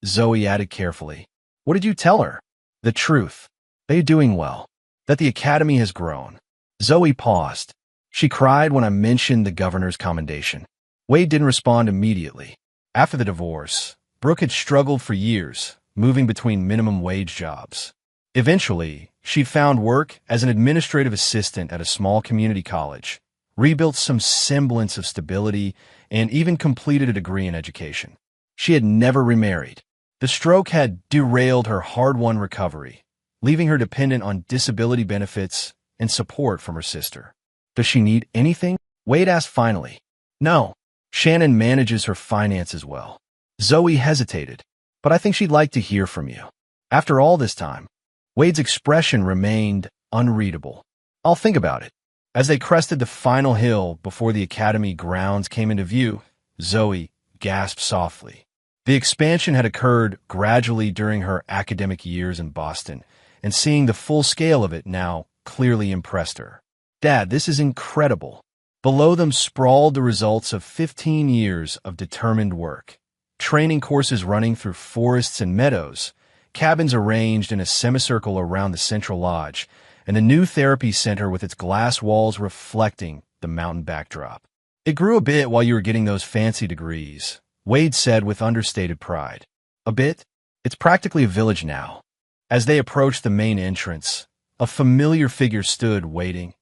Zoe added carefully. "What did you tell her?" "The truth. They're doing well. That the academy has grown." Zoe paused. "She cried when I mentioned the governor's commendation." Wade didn't respond immediately. After the divorce, Brooke had struggled for years, moving between minimum wage jobs. Eventually, she'd found work as an administrative assistant at a small community college, rebuilt some semblance of stability, and even completed a degree in education. She had never remarried. The stroke had derailed her hard-won recovery, leaving her dependent on disability benefits and support from her sister. "Does she need anything?" Wade asked finally. "No. Shannon manages her finances well." Zoe hesitated. "But I think she'd like to hear from you." After all this time, Wade's expression remained unreadable. "I'll think about it." As they crested the final hill before the academy grounds came into view, Zoe gasped softly. The expansion had occurred gradually during her academic years in Boston, and seeing the full scale of it now clearly impressed her. "Dad, this is incredible." Below them sprawled the results of 15 years of determined work. Training courses running through forests and meadows, cabins arranged in a semicircle around the central lodge, and the new therapy center with its glass walls reflecting the mountain backdrop. It grew a bit while you were getting those fancy degrees, Wade said with understated pride. A bit? It's practically a village now. As they approached the main entrance, a familiar figure stood waiting.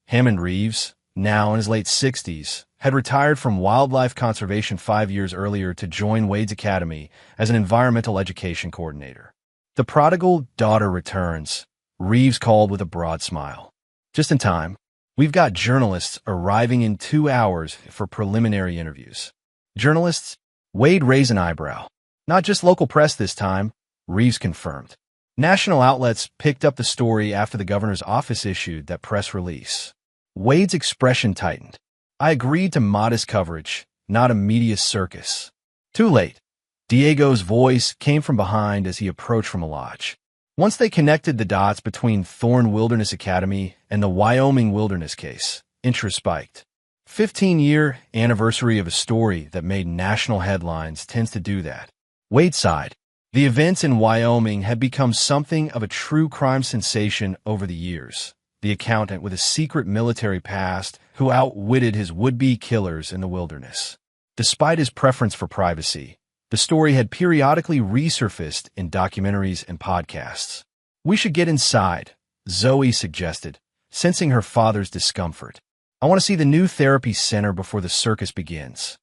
Hammond Reeves, now in his late 60s, had retired from wildlife conservation 5 years earlier to join Wade's academy as an environmental education coordinator. The prodigal daughter returns, Reeves called with a broad smile. Just in time. We've got journalists arriving in 2 hours for preliminary interviews. Journalists? Wade raised an eyebrow. Not just local press this time, Reeves confirmed. National outlets picked up the story after the governor's office issued that press release. Wade's expression tightened. I agreed to modest coverage, not a media circus. Too late. Diego's voice came from behind as he approached from a lodge. Once they connected the dots between Thorn Wilderness Academy and the Wyoming Wilderness case, interest spiked. 15-year anniversary of a story that made national headlines tends to do that. Wade sighed. The events in Wyoming had become something of a true crime sensation over the years. The accountant with a secret military past who outwitted his would-be killers in the wilderness. Despite his preference for privacy, the story had periodically resurfaced in documentaries and podcasts. We should get inside, Zoe suggested, sensing her father's discomfort. I want to see the new therapy center before the circus begins.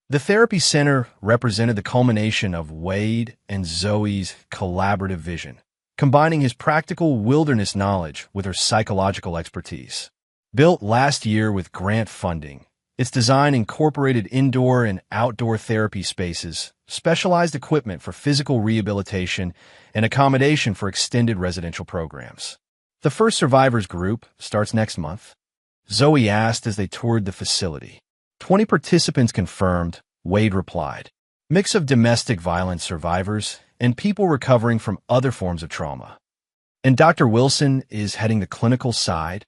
The therapy center represented the culmination of Wade and Zoe's collaborative vision, combining his practical wilderness knowledge with her psychological expertise. Built last year with grant funding, its design incorporated indoor and outdoor therapy spaces, specialized equipment for physical rehabilitation, and accommodation for extended residential programs. The first survivors group starts next month, Zoe asked as they toured the facility. 20 participants confirmed, Wade replied. Mix of domestic violence survivors and people recovering from other forms of trauma. And Dr. Wilson is heading the clinical side?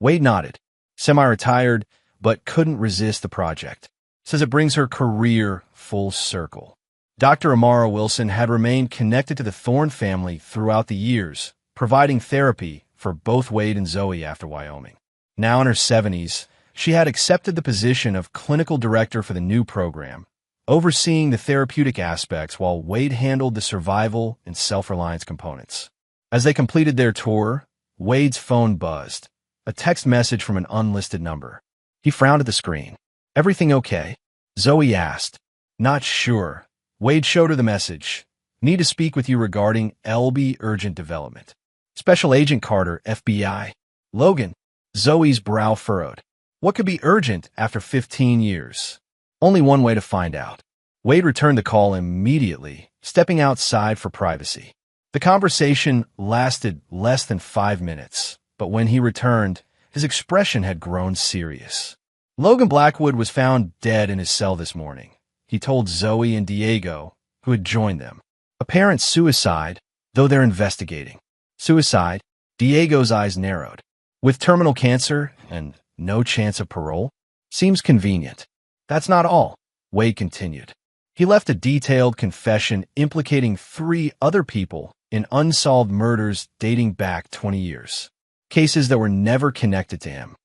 Wade nodded, semi-retired, but couldn't resist the project. Says it brings her career full circle. Dr. Amara Wilson had remained connected to the Thorn family throughout the years, providing therapy for both Wade and Zoe after Wyoming. Now in her 70s, she had accepted the position of clinical director for the new program, overseeing the therapeutic aspects while Wade handled the survival and self-reliance components. As they completed their tour, Wade's phone buzzed, a text message from an unlisted number. He frowned at the screen. Everything okay? Zoe asked. Not sure. Wade showed her the message. Need to speak with you regarding LB urgent development. Special Agent Carter, FBI. Logan. Zoe's brow furrowed. What could be urgent after 15 years? Only one way to find out. Wade returned the call immediately, stepping outside for privacy. The conversation lasted less than 5 minutes, but when he returned, his expression had grown serious. Logan Blackwood was found dead in his cell this morning, he told Zoe and Diego, who had joined them. Apparent suicide, though they're investigating. Suicide? Diego's eyes narrowed. With terminal cancer and no chance of parole? Seems convenient. That's not all, Wade continued. He left a detailed confession implicating 3 other people in unsolved murders dating back 20 years. Cases that were never connected to him.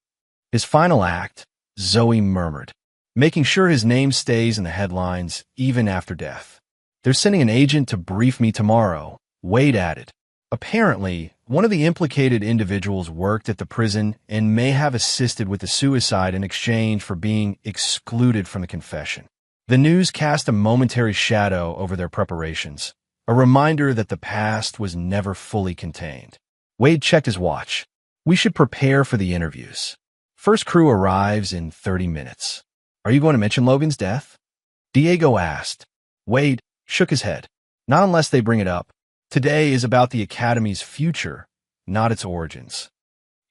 His final act, Zoe murmured, making sure his name stays in the headlines even after death. They're sending an agent to brief me tomorrow, Wade added. Apparently, one of the implicated individuals worked at the prison and may have assisted with the suicide in exchange for being excluded from the confession. The news cast a momentary shadow over their preparations, a reminder that the past was never fully contained. Wade checked his watch. We should prepare for the interviews. First crew arrives in 30 minutes. Are you going to mention Logan's death? Diego asked. Wade shook his head. Not unless they bring it up. Today is about the Academy's future, not its origins.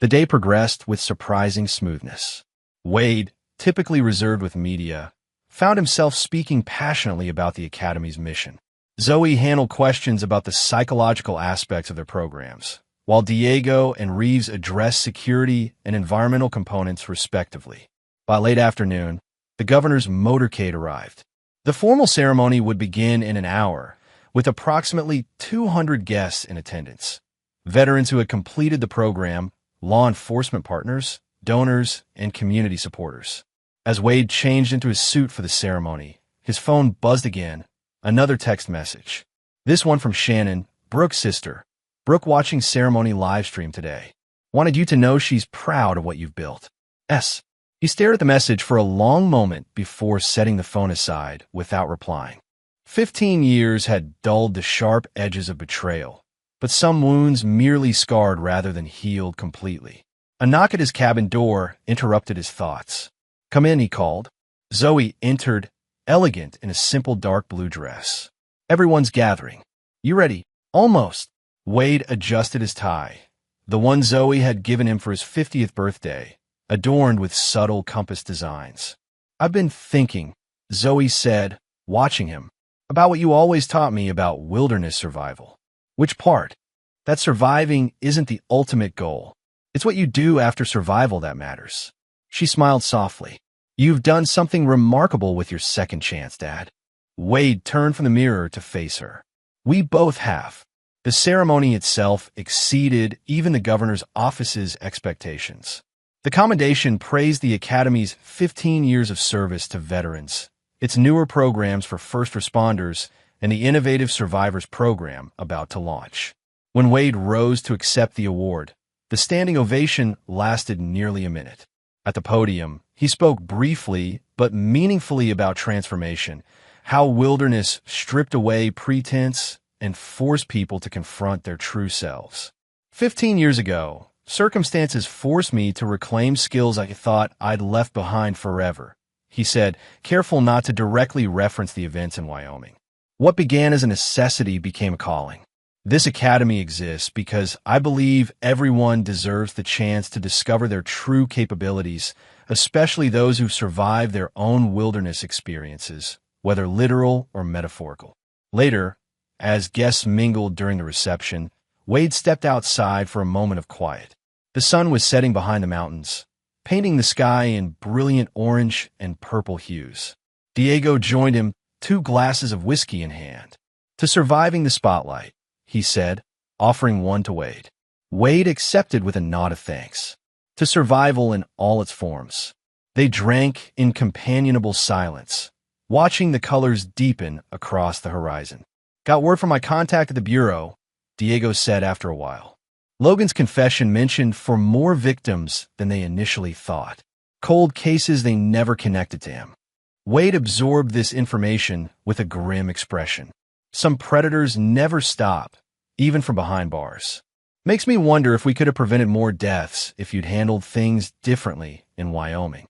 The day progressed with surprising smoothness. Wade, typically reserved with media, found himself speaking passionately about the Academy's mission. Zoe handled questions about the psychological aspects of their programs, while Diego and Reeves addressed security and environmental components respectively. By late afternoon, the governor's motorcade arrived. The formal ceremony would begin in an hour, with approximately 200 guests in attendance. Veterans who had completed the program, law enforcement partners, donors, and community supporters. As Wade changed into his suit for the ceremony, his phone buzzed again. Another text message. This one from Shannon, Brooke's sister. Brooke watching ceremony livestream today. Wanted you to know she's proud of what you've built. S. He stared at the message for a long moment before setting the phone aside without replying. 15 years had dulled the sharp edges of betrayal, but some wounds merely scarred rather than healed completely. A knock at his cabin door interrupted his thoughts. Come in, he called. Zoe entered, elegant in a simple dark blue dress. Everyone's gathering. You ready? Almost. Wade adjusted his tie, the one Zoe had given him for his 50th birthday, adorned with subtle compass designs. I've been thinking, Zoe said, watching him, about what you always taught me about wilderness survival. Which part? That surviving isn't the ultimate goal. It's what you do after survival that matters. She smiled softly. You've done something remarkable with your second chance, Dad. Wade turned from the mirror to face her. We both have. The ceremony itself exceeded even the governor's office's expectations. The commendation praised the Academy's 15 years of service to veterans, its newer programs for first responders, and the innovative Survivors program about to launch. When Wade rose to accept the award, the standing ovation lasted nearly a minute. At the podium, he spoke briefly but meaningfully about transformation, how wilderness stripped away pretense and forced people to confront their true selves. 15 years ago, circumstances forced me to reclaim skills I thought I'd left behind forever, he said, careful not to directly reference the events in Wyoming. What began as a necessity became a calling. This academy exists because I believe everyone deserves the chance to discover their true capabilities, especially those who've survived their own wilderness experiences, whether literal or metaphorical. Later, as guests mingled during the reception, Wade stepped outside for a moment of quiet. The sun was setting behind the mountains, painting the sky in brilliant orange and purple hues. Diego joined him, 2 glasses of whiskey in hand. To surviving the spotlight, he said, offering one to Wade. Wade accepted with a nod of thanks. To survival in all its forms. They drank in companionable silence, watching the colors deepen across the horizon. Got word from my contact at the Bureau, Diego said after a while. Logan's confession mentioned for more victims than they initially thought. Cold cases they never connected to him. Wade absorbed this information with a grim expression. Some predators never stop, even from behind bars. Makes me wonder if we could have prevented more deaths if you'd handled things differently in Wyoming.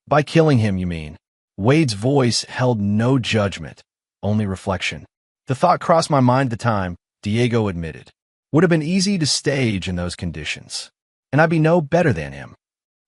By killing him, you mean? Wade's voice held no judgment, only reflection. The thought crossed my mind at the time, Diego admitted. Would have been easy to stage in those conditions, and I'd be no better than him.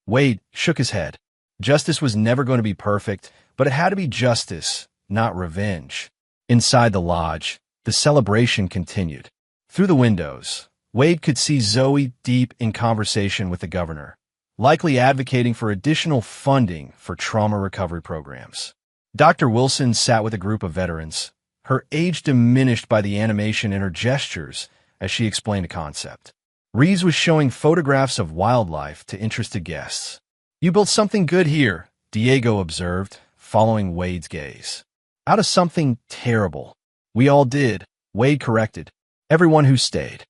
Wade shook his head. Justice was never going to be perfect, but it had to be justice, not revenge. Inside the lodge, the celebration continued. Through the windows, Wade could see Zoe deep in conversation with the governor, likely advocating for additional funding for trauma recovery programs. Dr. Wilson sat with a group of veterans, her age diminished by the animation in her gestures as she explained a concept. Reeves was showing photographs of wildlife to interested guests. You built something good here, Diego observed, following Wade's gaze. Out of something terrible. We all did, Wade corrected. Everyone who stayed.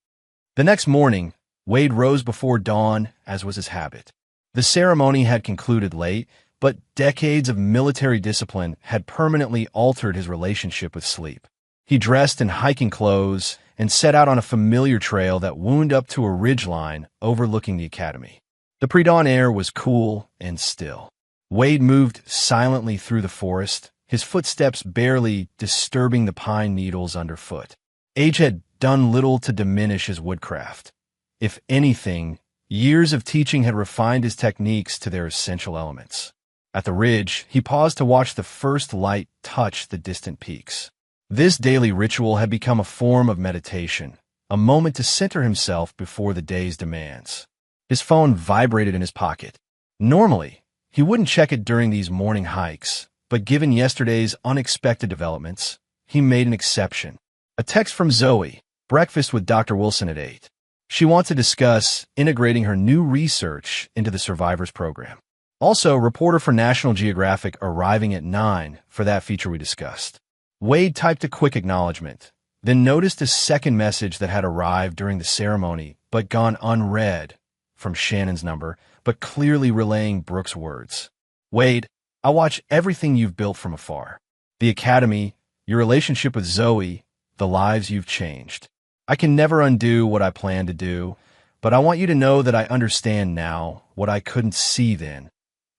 The next morning, Wade rose before dawn, as was his habit. The ceremony had concluded late, but decades of military discipline had permanently altered his relationship with sleep. He dressed in hiking clothes and set out on a familiar trail that wound up to a ridgeline overlooking the academy. The pre-dawn air was cool and still. Wade moved silently through the forest, his footsteps barely disturbing the pine needles underfoot. Age had done little to diminish his woodcraft. If anything, years of teaching had refined his techniques to their essential elements. At the ridge, he paused to watch the first light touch the distant peaks. This daily ritual had become a form of meditation, a moment to center himself before the day's demands. His phone vibrated in his pocket. Normally, he wouldn't check it during these morning hikes, but given yesterday's unexpected developments, he made an exception. A text from Zoe, breakfast with Dr. Wilson at 8. She wants to discuss integrating her new research into the Survivors program. Also, reporter for National Geographic arriving at 9 for that feature we discussed. Wade typed a quick acknowledgement, then noticed a second message that had arrived during the ceremony but gone unread from Shannon's number, but clearly relaying Brooke's words. Wade, I watch everything you've built from afar. The Academy, your relationship with Zoe, the lives you've changed. I can never undo what I plan to do, but I want you to know that I understand now what I couldn't see then.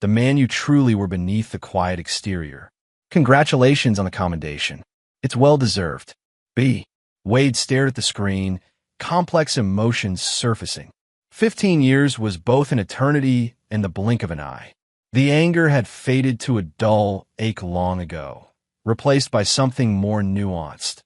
The man you truly were beneath the quiet exterior. Congratulations on the commendation. It's well-deserved. B. Wade stared at the screen, complex emotions surfacing. 15 years was both an eternity and the blink of an eye. The anger had faded to a dull ache long ago, replaced by something more nuanced.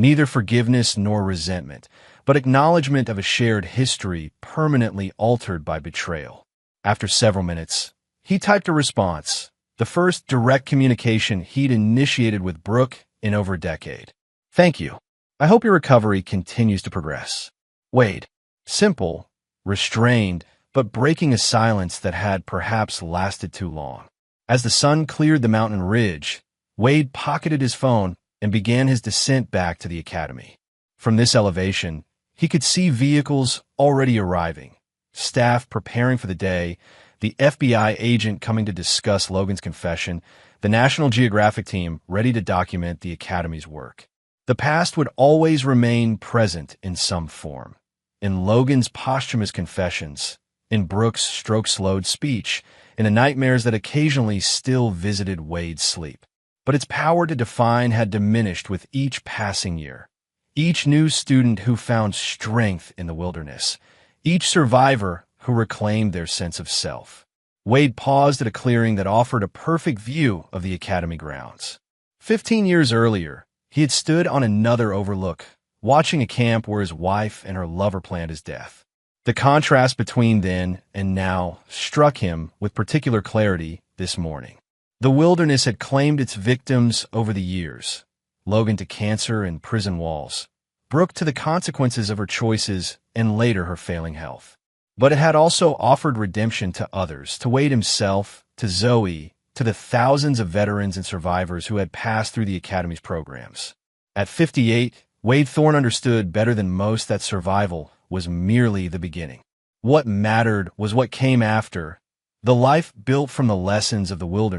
Neither forgiveness nor resentment, but acknowledgement of a shared history permanently altered by betrayal. After several minutes, he typed a response, the first direct communication he'd initiated with Brooke in over a decade. Thank you. I hope your recovery continues to progress. Wade. Simple, restrained, but breaking a silence that had perhaps lasted too long. As the sun cleared the mountain ridge, Wade pocketed his phone and began his descent back to the Academy. From this elevation, he could see vehicles already arriving, staff preparing for the day, the FBI agent coming to discuss Logan's confession, the National Geographic team ready to document the Academy's work. The past would always remain present in some form. In Logan's posthumous confessions, in Brooke's stroke-slowed speech, in the nightmares that occasionally still visited Wade's sleep. But its power to define had diminished with each passing year. Each new student who found strength in the wilderness. Each survivor who reclaimed their sense of self. Wade paused at a clearing that offered a perfect view of the Academy grounds. 15 years earlier, he had stood on another overlook, watching a camp where his wife and her lover planned his death. The contrast between then and now struck him with particular clarity this morning. The wilderness had claimed its victims over the years, Logan to cancer and prison walls, Brooke to the consequences of her choices and later her failing health. But it had also offered redemption to others, to Wade himself, to Zoe, to the thousands of veterans and survivors who had passed through the Academy's programs. At 58, Wade Thorne understood better than most that survival was merely the beginning. What mattered was what came after, the life built from the lessons of the wilderness.